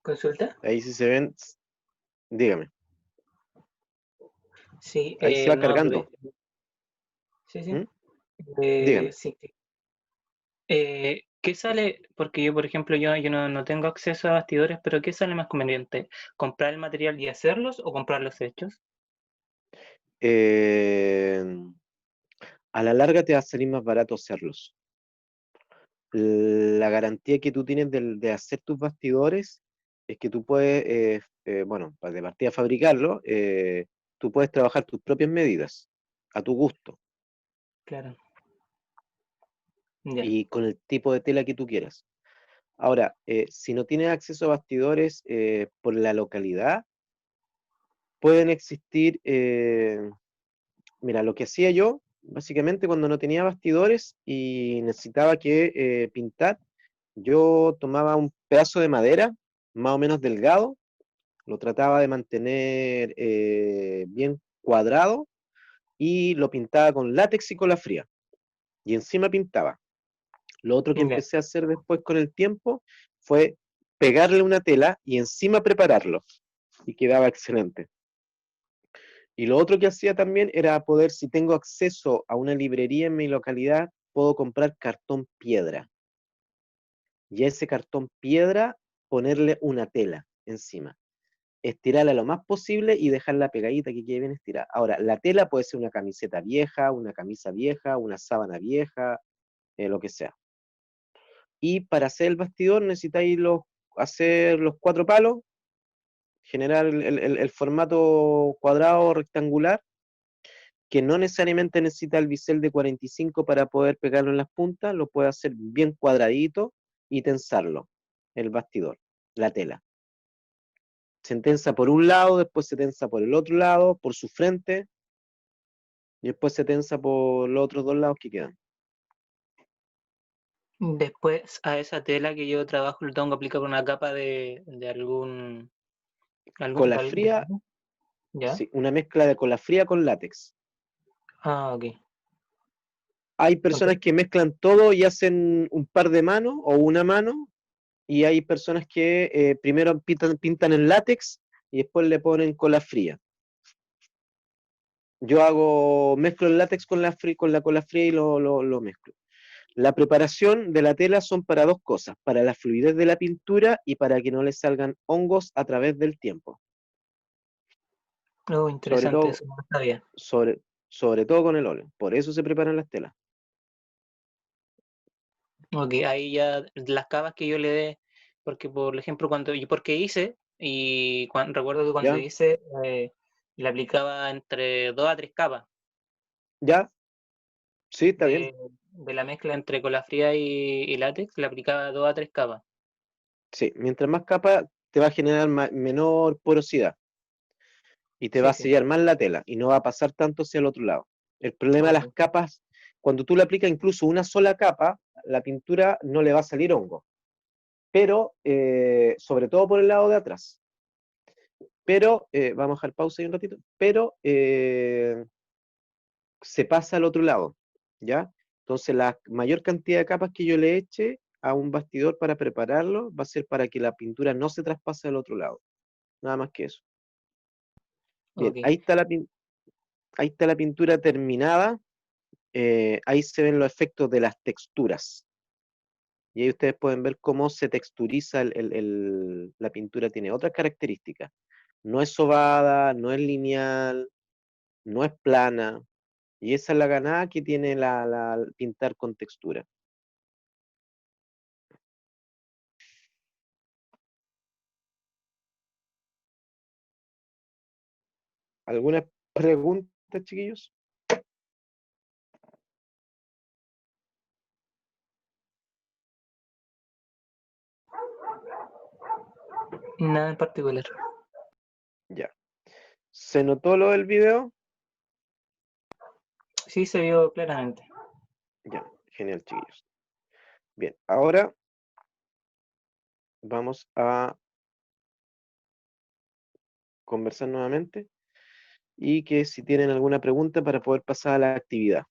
¿Consulta? Ahí sí se ven, dígame, Sí, ahí se va no, cargando. sí, sí. ¿Mm? Dígame. Sí. ¿Qué sale? Porque yo, por ejemplo, yo no tengo acceso a bastidores, pero ¿qué sale más conveniente? ¿Comprar el material y hacerlos o comprar los hechos? Eh, a la larga te va a salir más barato hacerlos. La garantía que tú tienes de hacer tus bastidores es que tú puedes, bueno, de partida fabricarlo, tú puedes trabajar tus propias medidas a tu gusto Claro, ya, y con el tipo de tela que tú quieras. Ahora, si no tienes acceso a bastidores por la localidad, pueden existir, mira, lo que hacía yo, básicamente cuando no tenía bastidores y necesitaba que pintar, yo tomaba un pedazo de madera, más o menos delgado, lo trataba de mantener bien cuadrado y lo pintaba con látex y cola fría. Y encima pintaba. Lo otro que ya, empecé a hacer después con el tiempo fue pegarle una tela y encima prepararlo. Y quedaba excelente. Y lo otro que hacía también era poder, si tengo acceso a una librería en mi localidad, puedo comprar cartón piedra. Y a ese cartón piedra ponerle una tela encima. Estirarla lo más posible y dejarla pegadita que quede bien estirada. Ahora, la tela puede ser una camiseta vieja, una camisa vieja, una sábana vieja, lo que sea. Y para hacer el bastidor necesitáis hacer los 4 palos, generar el formato cuadrado o rectangular, que no necesariamente necesita el bisel de 45 para poder pegarlo en las puntas, lo puede hacer bien cuadradito y tensarlo, el bastidor, la tela. Se tensa por un lado, después se tensa por el otro lado, por su frente, y después se tensa por los otros 2 lados que quedan. Después a esa tela que yo trabajo le tengo que aplicar una capa de algún Cola fría, ¿ya? sí, una mezcla de cola fría con látex. Ah, ok. Hay Ok. personas que mezclan todo y hacen un par de manos o una mano, y hay personas que primero pintan en látex y después le ponen cola fría. Yo mezclo el látex con la cola fría y lo mezclo. La preparación de la tela son para dos cosas, para la fluidez de la pintura y para que no le salgan hongos a través del tiempo. Oh, Sobre interesante, todo, eso no lo sabía. sobre, sobre todo con el óleo. Por eso se preparan las telas. Ok, ahí ya las capas que yo le dé, porque por ejemplo, porque hice, y recuerdo que cuando ¿Ya? hice, le aplicaba entre 2 a 3 capas ¿Ya? Sí, está bien. de la mezcla entre cola fría y látex, le aplicaba 2 a 3 capas. Sí, mientras más capa te va a generar menor porosidad y te va Sí, a sí, sellar más la tela y no va a pasar tanto hacia el otro lado. El problema de las capas, cuando tú le aplicas incluso una sola capa, la pintura no le va a salir hongo. Pero, sobre todo por el lado de atrás. Pero, vamos a dejar pausa ahí un ratito, pero se pasa al otro lado, ¿ya? Entonces la mayor cantidad de capas que yo le eche a un bastidor para prepararlo va a ser para que la pintura no se traspase al otro lado. Nada más que eso. Bien, Ok. ahí está la pintura terminada. Ahí se ven los efectos de las texturas. Y ahí ustedes pueden ver cómo se texturiza la pintura. Tiene otras características. No es ovada, no es lineal, no es plana. Y esa es la ganada que tiene la pintar con textura. ¿Alguna pregunta, chiquillos? Nada en particular. Ya. ¿Se notó lo del video? Sí, se vio claramente. Ya, genial, chiquillos. Bien, ahora vamos a conversar nuevamente y que si tienen alguna pregunta para poder pasar a la actividad.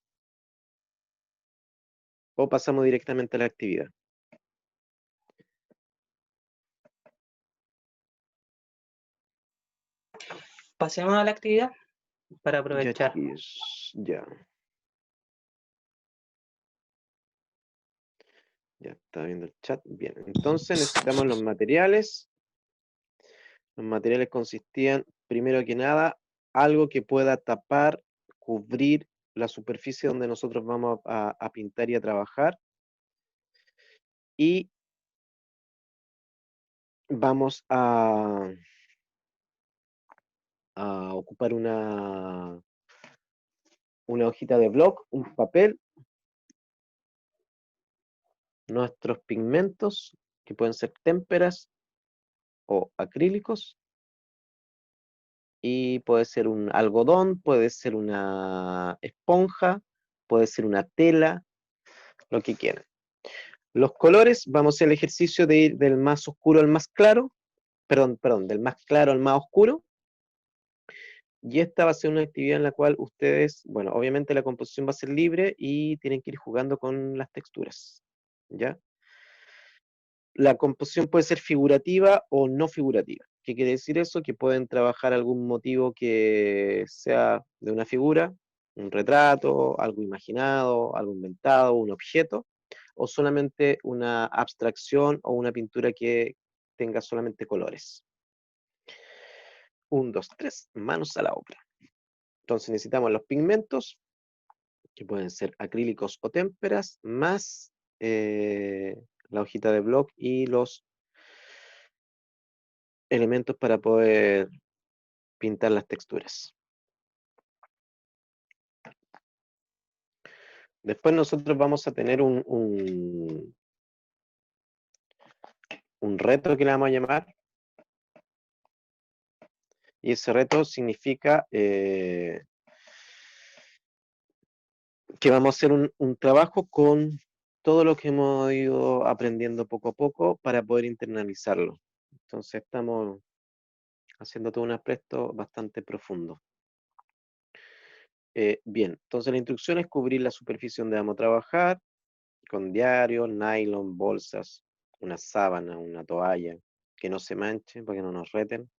O pasamos directamente a la actividad. Pasemos a la actividad para Ya, aprovechar. chiquillos, ya. Ya está viendo el chat. Bien, entonces necesitamos los materiales. Los materiales consistían, primero que nada, algo que pueda tapar, cubrir la superficie donde nosotros vamos a pintar y a trabajar. Y vamos a ocupar una hojita de bloc, un papel, nuestros pigmentos, que pueden ser témperas o acrílicos, y puede ser un algodón, puede ser una esponja, puede ser una tela, lo que quieran. Los colores, vamos a hacer el ejercicio de ir del más oscuro al más claro, perdón, del más claro al más oscuro, y esta va a ser una actividad en la cual ustedes, bueno, obviamente la composición va a ser libre y tienen que ir jugando con las texturas, ¿ya? La composición puede ser figurativa o no figurativa. ¿Qué quiere decir eso? Que pueden trabajar algún motivo que sea de una figura, un retrato, algo imaginado, algo inventado, un objeto, o solamente una abstracción o una pintura que tenga solamente colores. 1, 2, 3, manos a la obra. Entonces necesitamos los pigmentos, que pueden ser acrílicos o témperas, más la hojita de bloc y los elementos para poder pintar las texturas. Después nosotros vamos a tener un reto que le vamos a llamar, y ese reto significa que vamos a hacer un trabajo con todo lo que hemos ido aprendiendo poco a poco para poder internalizarlo. Entonces estamos haciendo todo un aspecto bastante profundo. Bien, entonces la instrucción es cubrir la superficie donde vamos a trabajar con diario, nylon, bolsas, una sábana, una toalla, que no se manche para que no nos reten,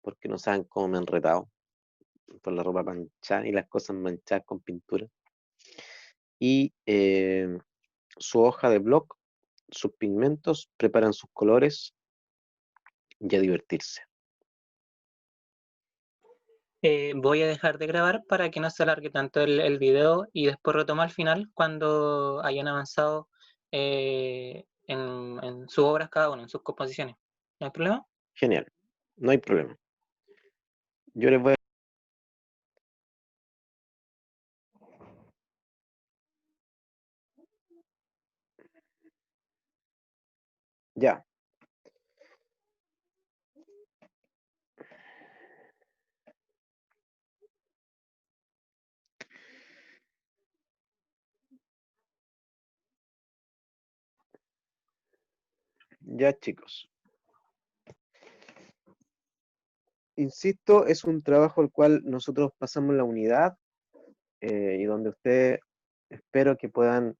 porque no saben cómo me han retado por la ropa manchada y las cosas manchadas con pintura. Y su hoja de bloc, sus pigmentos, preparan sus colores y a divertirse. Voy a dejar de grabar para que no se alargue tanto el video y después retomo al final cuando hayan avanzado en sus obras cada uno, en sus composiciones. ¿No hay problema? Genial, no hay problema. Yo les voy a... Ya. Ya, chicos. Insisto, es un trabajo el cual nosotros pasamos la unidad y donde ustedes espero que puedan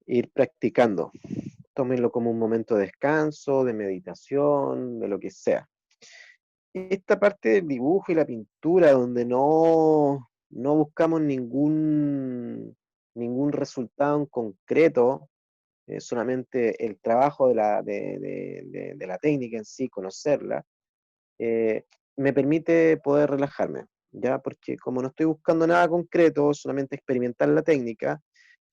ir practicando. Tómenlo como un momento de descanso, de meditación, de lo que sea. Esta parte del dibujo y la pintura, donde no buscamos ningún resultado en concreto, solamente el trabajo de la técnica en sí, conocerla, me permite poder relajarme, ¿ya? Porque como no estoy buscando nada concreto, solamente experimentar la técnica,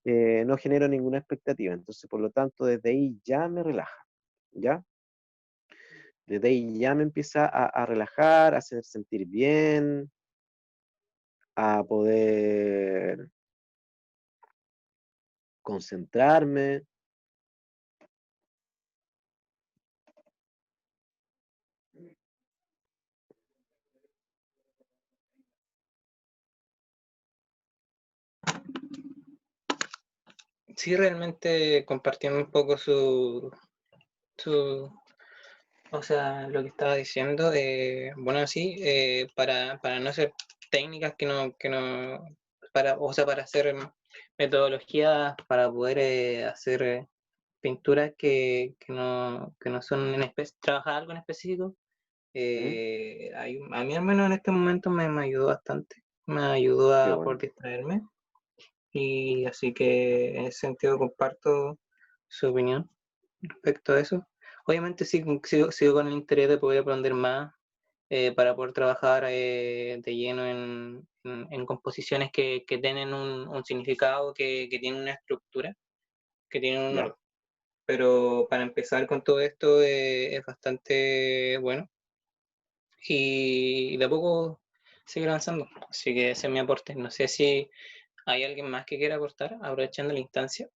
no genero ninguna expectativa. Entonces, por lo tanto, desde ahí ya me relaja, ¿ya? Desde ahí ya me empieza a relajar, a hacer sentir bien, a poder concentrarme. Sí, realmente compartiendo un poco o sea, lo que estaba diciendo, bueno, sí, para no hacer técnicas o sea, para hacer metodologías, para poder hacer pinturas que no son trabajar algo en específico, ¿Mm? a mí al menos en este momento me ayudó bastante, me ayudó Qué a bueno, poder distraerme, y así que en ese sentido comparto su opinión respecto a eso. Obviamente sí, sigo con el interés de poder aprender más para poder trabajar de lleno en composiciones que tienen un significado, que tienen una estructura, que tienen un ya. orden. Pero para empezar con todo esto es bastante bueno y de a poco sigue avanzando. Así que ese es mi aporte. No sé si hay alguien más que quiera aportar, aprovechando la instancia.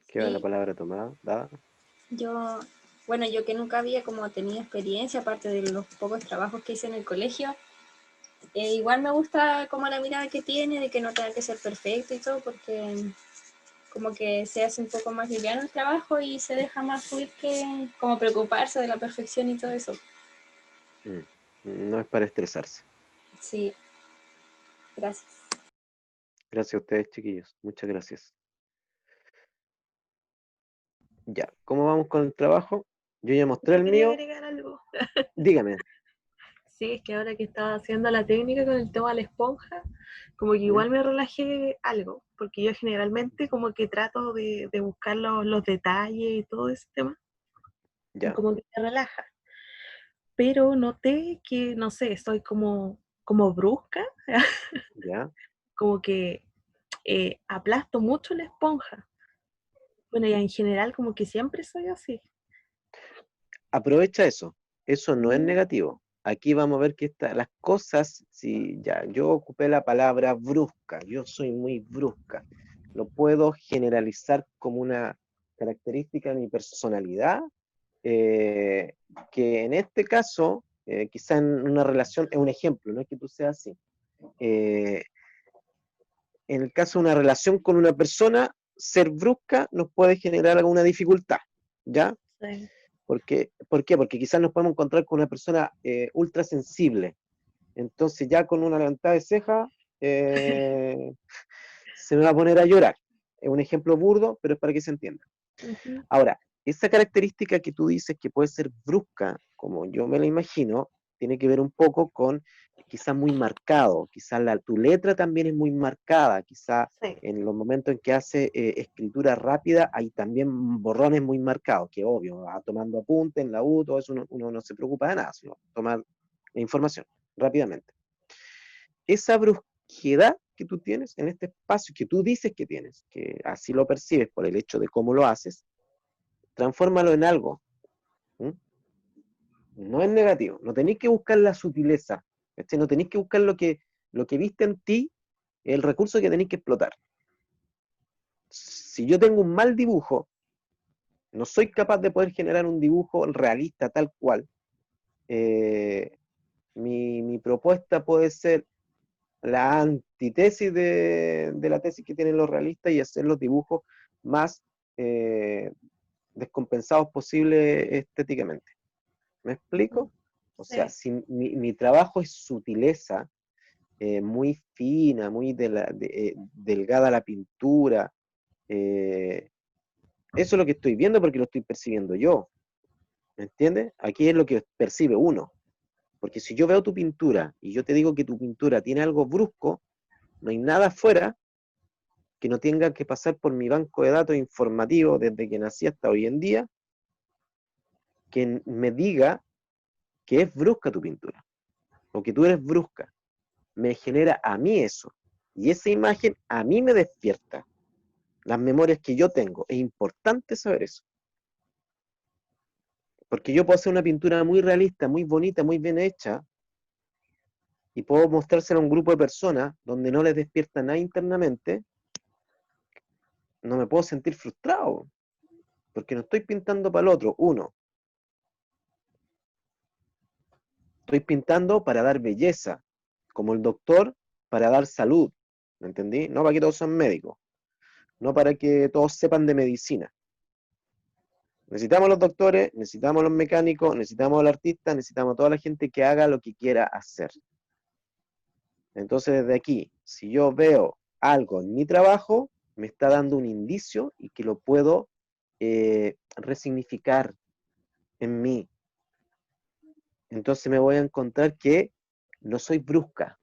Queda la Sí, palabra tomada, dada. yo, bueno, yo que nunca había como tenido experiencia, aparte de los pocos trabajos que hice en el colegio, igual me gusta como la mirada que tiene, de que no tenga que ser perfecto y todo, porque como que se hace un poco más liviano el trabajo y se deja más fluir que como preocuparse de la perfección y todo eso. Mm. No es para estresarse. Sí, gracias. Gracias a ustedes, chiquillos. Muchas gracias. Ya, ¿cómo vamos con el trabajo? Yo ya mostré el Yo quería mío. agregar algo. Dígame. Sí, es que ahora que estaba haciendo la técnica con el tema de la esponja, como que ¿Mm? igual me relajé algo, porque yo generalmente como que trato de buscar los detalles y todo ese tema, y Ya, como que me relaja. Pero noté que, no sé, estoy como brusca, ya. como que aplasto mucho la esponja. Bueno, y en general como que siempre soy así. Aprovecha eso. Eso no es Mm, negativo. Aquí vamos a ver que las cosas, si ya yo ocupé la palabra brusca, yo soy muy brusca, lo puedo generalizar como una característica de mi personalidad, eh, que en este caso, quizá en una relación, es un ejemplo, no es que tú seas así. Eh, en el caso de una relación con una persona, ser brusca nos puede generar alguna dificultad, ¿ya? sí. ¿Por qué? Porque quizás nos podemos encontrar con una persona ultra sensible. Entonces ya con una levantada de ceja eh, se me va a poner a llorar. Es un ejemplo burdo, pero es para que se entienda. Ujú. Ahora, esa característica que tú dices que puede ser brusca, como yo me la imagino, tiene que ver un poco con quizás muy marcado, quizás tu letra también es muy marcada, quizás Sí. en los momentos en que hace escritura rápida hay también borrones muy marcados, que obvio, va tomando apuntes en la U, todo eso uno no se preocupa de nada, sino tomar la información rápidamente. Esa brusquedad que tú tienes en este espacio, que tú dices que tienes, que así lo percibes por el hecho de cómo lo haces, transfórmalo en algo. ¿Mm? No es negativo, no tenéis que buscar la sutileza, ¿cachai? No tenéis que buscar lo que viste en ti, el recurso que tenéis que explotar. Si yo tengo un mal dibujo, no soy capaz de poder generar un dibujo realista tal cual, eh, mi propuesta puede ser la antítesis de la tesis que tienen los realistas y hacer los dibujos más descompensados posible estéticamente. ¿Me explico? O sea, si mi trabajo es sutileza, muy fina, muy delgada la pintura, eso es lo que estoy viendo porque lo estoy percibiendo yo. ¿Me entiendes? Aquí es lo que percibe uno. Porque si yo veo tu pintura y yo te digo que tu pintura tiene algo brusco, no hay nada afuera que no tenga que pasar por mi banco de datos informativo desde que nací hasta hoy en día, que me diga que es brusca tu pintura, o que tú eres brusca. Me genera a mí eso. Y esa imagen a mí me despierta las memorias que yo tengo. Es importante saber eso. Porque yo puedo hacer una pintura muy realista, muy bonita, muy bien hecha, y puedo mostrársela a un grupo de personas donde no les despierta nada internamente, no me puedo sentir frustrado, porque no estoy pintando para el otro. Uno, estoy pintando para dar belleza, como el doctor para dar salud, ¿me entendí? No para que todos sean médicos, no para que todos sepan de medicina. Necesitamos los doctores, necesitamos los mecánicos, necesitamos al artista, necesitamos a toda la gente que haga lo que quiera hacer. Entonces, desde aquí, si yo veo algo en mi trabajo, me está dando un indicio y que lo puedo resignificar en mí. Entonces me voy a encontrar que no soy brusca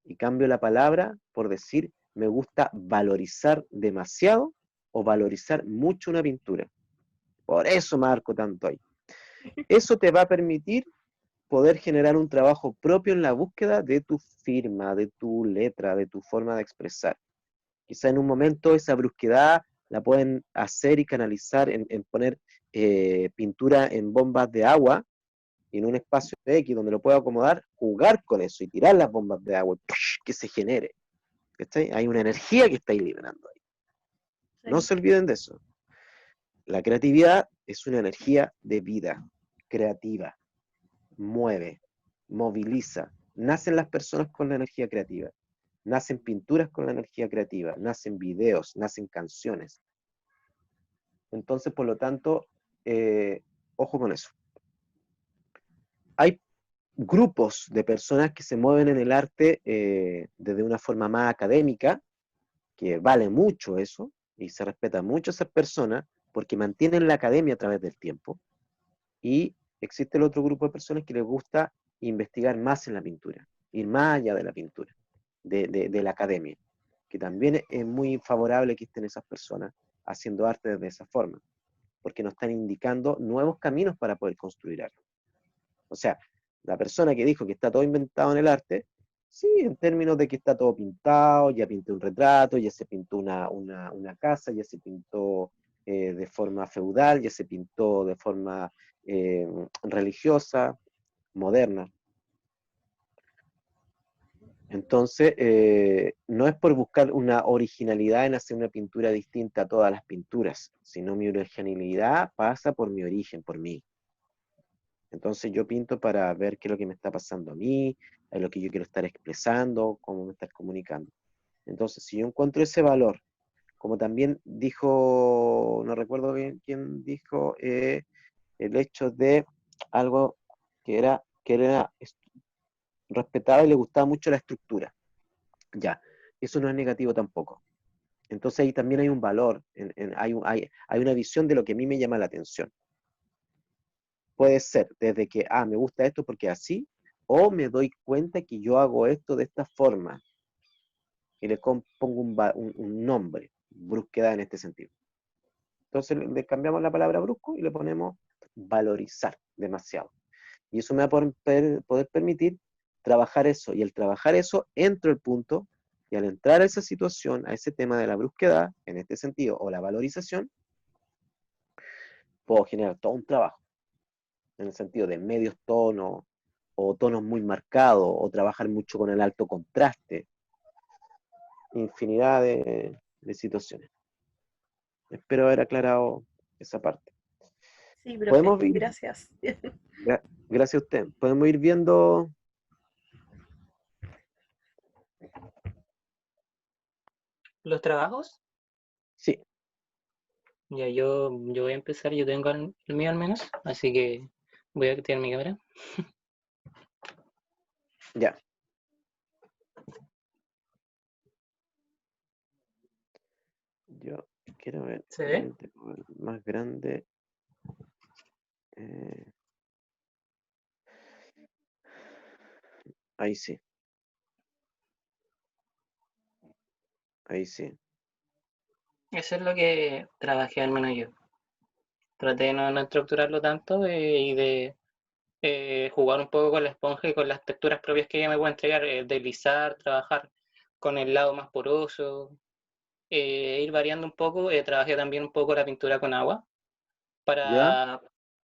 y cambio la palabra por decir me gusta valorizar demasiado o valorizar mucho una pintura. Por eso marco tanto ahí. Eso te va a permitir poder generar un trabajo propio en la búsqueda de tu firma, de tu letra, de tu forma de expresar. Quizá en un momento esa brusquedad la pueden hacer y canalizar en poner pintura en bombas de agua y en un espacio X donde lo puedo acomodar, jugar con eso y tirar las bombas de agua que se genere. ¿Cachai? Hay una energía que estáis liberando ahí. Sí. No se olviden de eso. La creatividad es una energía de vida creativa. Mueve, moviliza. Nacen las personas con la energía creativa. Nacen pinturas con la energía creativa. Nacen videos, nacen canciones. Entonces, por lo tanto, ojo con eso. Hay grupos de personas que se mueven en el arte desde una forma más académica, que vale mucho eso, y se respeta mucho a esas personas, porque mantienen la academia a través del tiempo, y existe el otro grupo de personas que les gusta investigar más en la pintura, ir más allá de la pintura, de la academia, que también es muy favorable que estén esas personas haciendo arte desde esa forma, porque nos están indicando nuevos caminos para poder construir algo. O sea, la persona que dijo que está todo inventado en el arte, sí, en términos de que está todo pintado, ya pinté un retrato, ya se pintó una casa, ya se pintó de forma feudal, ya se pintó de forma religiosa, moderna. Entonces, no es por buscar una originalidad en hacer una pintura distinta a todas las pinturas, sino mi originalidad pasa por mi origen, por mí. Entonces yo pinto para ver qué es lo que me está pasando a mí, es lo que yo quiero estar expresando, cómo me estás comunicando. Entonces, si yo encuentro ese valor, como también dijo, no recuerdo bien quién dijo, el hecho de algo que era respetaba y le gustaba mucho la estructura. Ya, eso no es negativo tampoco. Entonces ahí también hay un valor, hay una visión de lo que a mí me llama la atención. Puede ser desde que, me gusta esto porque así, o me doy cuenta que yo hago esto de esta forma y le pongo un nombre, brusquedad en este sentido. Entonces le cambiamos la palabra brusco y le ponemos valorizar demasiado. Y eso me va a poder permitir trabajar eso. Y al trabajar eso, entro al punto, y al entrar a esa situación, a ese tema de la brusquedad, en este sentido, o la valorización, puedo generar todo un trabajo en el sentido de medios tonos, o tonos muy marcados, o trabajar mucho con el alto contraste, infinidad de situaciones. Espero haber aclarado esa parte. Sí, profe, Podemos ir, gracias. gracias a usted, podemos ir viendo. ¿Los trabajos? Sí, Ya yo voy a empezar, yo tengo el mío al menos, así que voy a activar mi cámara. Ya. Yo quiero ver ¿Se ve? más grande. eh, ahí sí, ahí sí. Eso es lo que trabajé al menos yo. Traté de no estructurarlo tanto y de jugar un poco con la esponja y con las texturas propias que ella me puede entregar, deslizar, trabajar con el lado más poroso, ir variando un poco. Trabajé también un poco la pintura con agua, ¿Ya? para,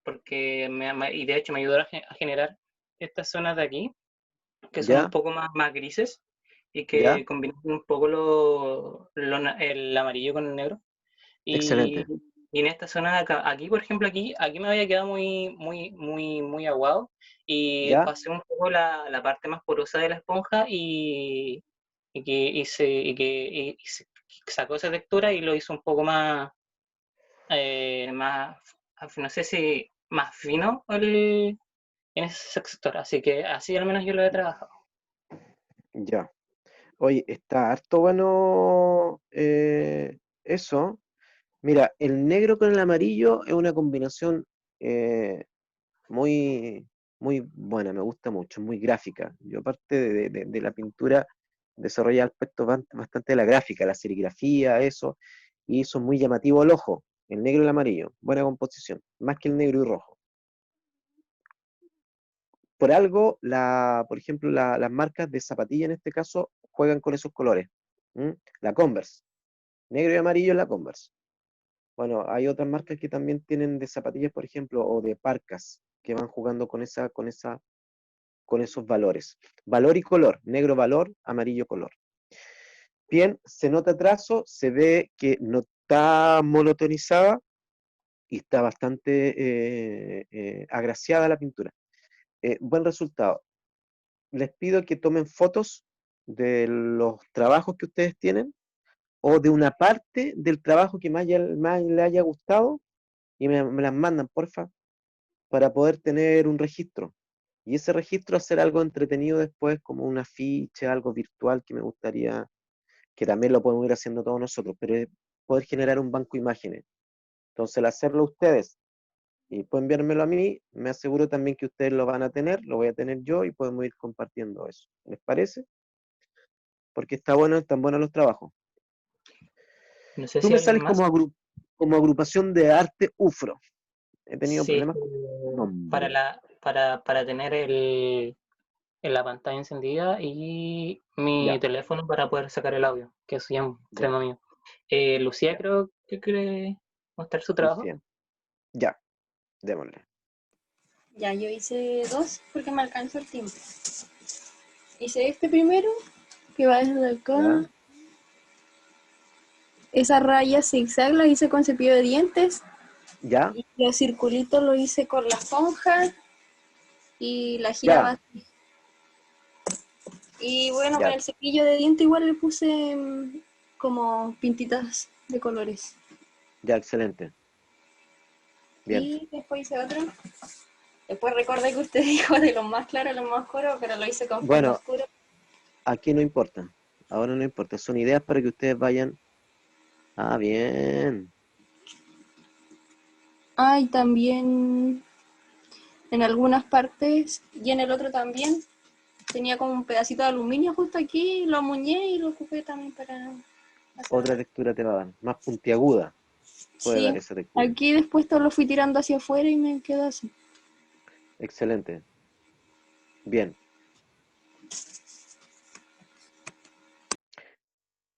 porque y de hecho me ayudó a generar estas zonas de aquí, que son un ¿Ya? poco más grises y ¿Ya? que combinan un poco el amarillo con el negro. Y, Excelente. y en esta zona de acá, aquí por ejemplo, aquí me había quedado muy aguado y ¿Ya? pasé un poco la parte más porosa de la esponja y sacó esa textura y lo hizo un poco más, no sé si más fino en ese sector. Así que así al menos yo lo he trabajado. Ya. Oye, está harto bueno eso. Mira, el negro con el amarillo es una combinación eh, muy, muy buena, me gusta mucho, muy gráfica. Yo aparte de la pintura desarrollé aspectos bastante de la gráfica, la serigrafía, eso, y eso es muy llamativo al ojo, el negro y el amarillo, buena composición, más que el negro y rojo. Por algo, por ejemplo, las marcas de zapatilla en este caso juegan con esos colores. ¿M? La Converse, negro y amarillo es la Converse. Bueno, hay otras marcas que también tienen de zapatillas, por ejemplo, o de parcas, que van jugando con esos valores. Valor y color, negro valor, amarillo color. Bien, se nota trazo, se ve que no está monotonizada y está bastante agraciada la pintura. Buen resultado. Les pido que tomen fotos de los trabajos que ustedes tienen o de una parte del trabajo que más le haya gustado y me las mandan, porfa, para poder tener un registro. Y ese registro hacer algo entretenido después, como una ficha, algo virtual que me gustaría, que también lo podemos ir haciendo todos nosotros, pero es poder generar un banco de imágenes. Entonces, al hacerlo ustedes y pueden enviármelo a mí, me aseguro también que ustedes lo van a tener, lo voy a tener yo y podemos ir compartiendo eso. ¿Les parece? Porque está bueno, están buenos los trabajos. No sé Tú si me alguien sales más. como agrupación de arte UFRO. He tenido Sí, problemas con el para, nombre. para tener la pantalla encendida y mi Ya, teléfono para poder sacar el audio, que eso ya es un ya, tremo mío. Lucía ya. creo que quiere mostrar su trabajo. Lucía. Ya, démosle. Ya, yo hice dos porque me alcanzó el tiempo. Hice este primero, que va desde Ya, acá. Esas rayas zigzag las hice con cepillo de dientes. ya, Y los circulitos lo hice con la esponja y la giraba ya, así. Y bueno, con ya, el cepillo de dientes igual le puse como pintitas de colores. ya, excelente. Bien. Y después hice otro. Después recordé que usted dijo de los más claros a los más oscuros, pero lo hice con fondo Bueno, oscuro. aquí no importa. Ahora no importa. Son ideas para que ustedes vayan. Ah, bien. Ah, y también en algunas partes y en el otro también tenía como un pedacito de aluminio justo aquí, lo muñé y lo ocupé también para hacer Otra otra. textura te va a dar. Más puntiaguda puede dar Sí, esa textura. aquí después todo lo fui tirando hacia afuera y me quedó así. Excelente. Bien.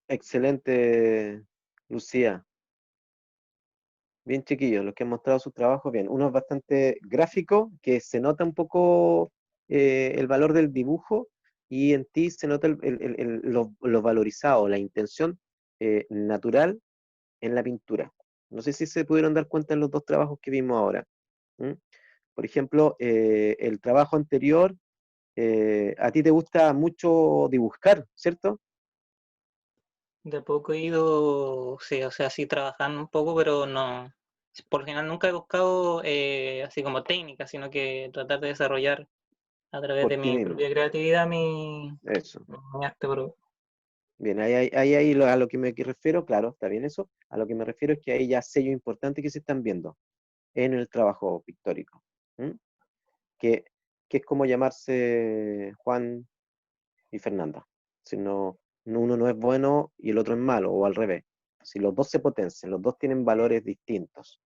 Excelente, Lucía. Bien, chiquillos, los que han mostrado sus trabajos, bien. Uno es bastante gráfico, que se nota un poco el valor del dibujo, y en ti se nota lo valorizado, la intención natural en la pintura. No sé si se pudieron dar cuenta en los dos trabajos que vimos ahora. ¿Mm? Por ejemplo, el trabajo anterior, a ti te gusta mucho dibujar, ¿cierto? De a poco he ido, sí, o sea, sí trabajando un poco, pero no, por lo general nunca he buscado así como técnica, sino que tratar de desarrollar a través por de ti mi mismo. propia creatividad mi Eso. arte propio. Bien, a lo que me refiero, claro, está bien eso. A lo que me refiero es que hay ya sellos importantes que se están viendo en el trabajo pictórico. ¿M? Que, que es como llamarse Juan y Fernanda. Si uno no es bueno y el otro es malo, o al revés. Si los dos se potencian, los dos tienen valores distintos.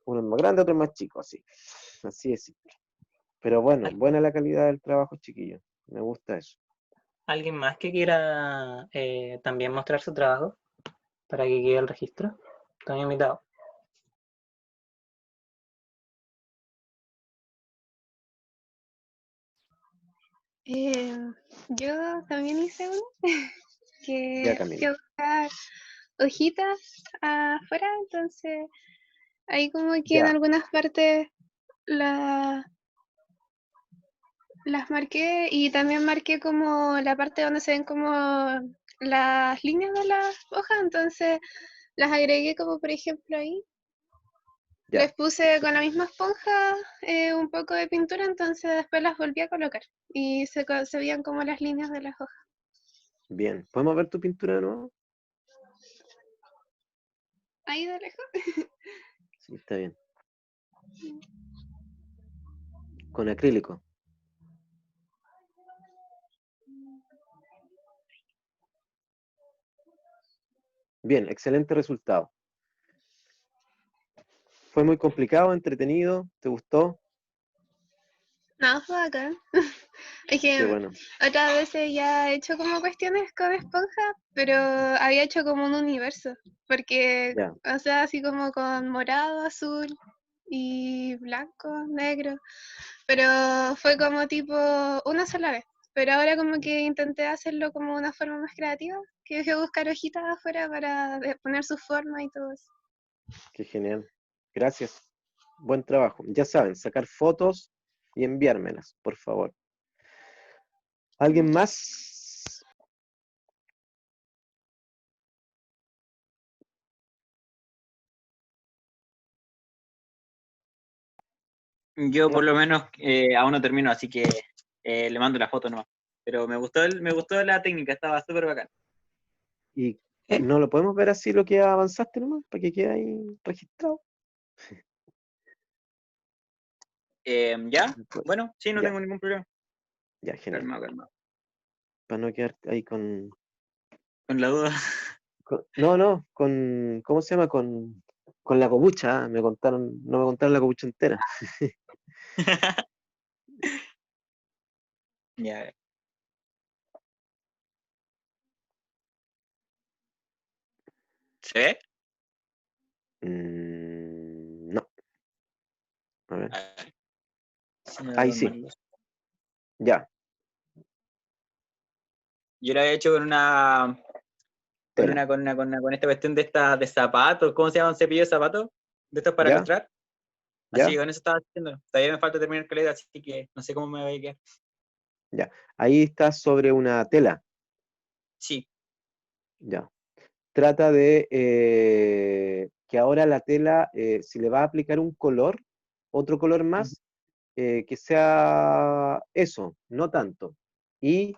Uno es más grande, otro es más chico, así. Así es simple. Pero bueno, ¿Al- buena la calidad del trabajo, chiquillo. Me gusta eso. ¿Alguien más que quiera también mostrar su trabajo para que quede el registro? Están invitados. Eh, yo también hice uno Ya, que fui Camila. a buscar hojitas afuera, entonces ahí como que en Ya, algunas partes la- las marqué y también marqué como la parte donde se ven como las líneas de las hojas, entonces las agregué como por ejemplo ahí. Les ya. puse con la misma esponja un poco de pintura, entonces después las volví a colocar y se veían como las líneas de las hojas. Bien. ¿Podemos ver tu pintura de nuevo? Ahí de lejos. Sí, está bien. Con acrílico. Bien, excelente resultado. ¿Fue muy complicado, entretenido? ¿Te gustó? No, fue bacán. Es Qué que bueno. otras veces ya he hecho como cuestiones con esponja, pero había hecho como un universo, porque, Ya, o sea, así como con morado, azul y blanco, negro, pero fue como tipo una sola vez. Pero ahora como que intenté hacerlo como de una forma más creativa, que dejé buscar hojitas afuera para poner su forma y todo eso. qué genial. Gracias. Buen trabajo. Ya saben, sacar fotos y enviármelas, por favor. ¿Alguien más? Yo No. por lo menos aún no termino, así que le mando la foto nomás. Pero me gustó la técnica, estaba súper bacán. ¿Y no lo podemos ver así lo que avanzaste nomás? Para que quede ahí registrado. ¿Ya? Pues, Bueno, sí, no ya, tengo ningún problema. ya, genial. Calma, calma. Para no quedar ahí con... Con la duda. No, no, ¿cómo se llama? Con la copucha. Me contaron, no me contaron la copucha entera. Ya. ¿Se ve? No, a ver. A ver, si me da Ahí con más sí, luz. ya, Yo lo había hecho con una, tela. con esta cuestión de esta de zapatos. ¿Cómo se llama un cepillo de zapatos? De estos para ¿Ya? ilustrar. Así, ¿Ya? con eso estaba haciendo. Todavía me falta terminar caleta, así que no sé cómo me voy a quedar. Ya. Ahí está sobre una tela. Sí, Ya. Trata de que ahora la tela, si le va a aplicar un color, otro color más, que sea eso, no tanto. Y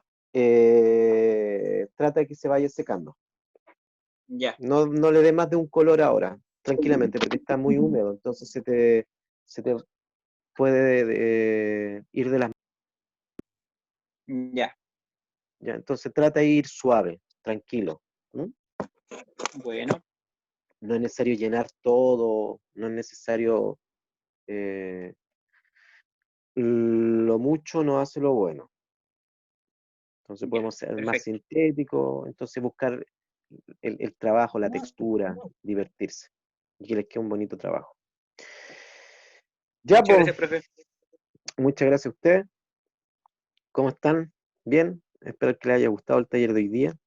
trata de que se vaya secando. ya, No le dé más de un color ahora, tranquilamente, porque está muy húmedo, entonces se te puede ir de las... ya. Ya, entonces trata de ir suave, tranquilo. ¿M? Bueno, No es necesario llenar todo, no es necesario... eh, lo mucho no hace lo bueno. Entonces ya. podemos ser más Perfecto. sintéticos, entonces buscar el trabajo, la textura, divertirse. Y que les quede un bonito trabajo. Ya, Muchas pues, gracias, profe. muchas gracias a usted. ¿Cómo están? ¿Bien? Espero que les haya gustado el taller de hoy día.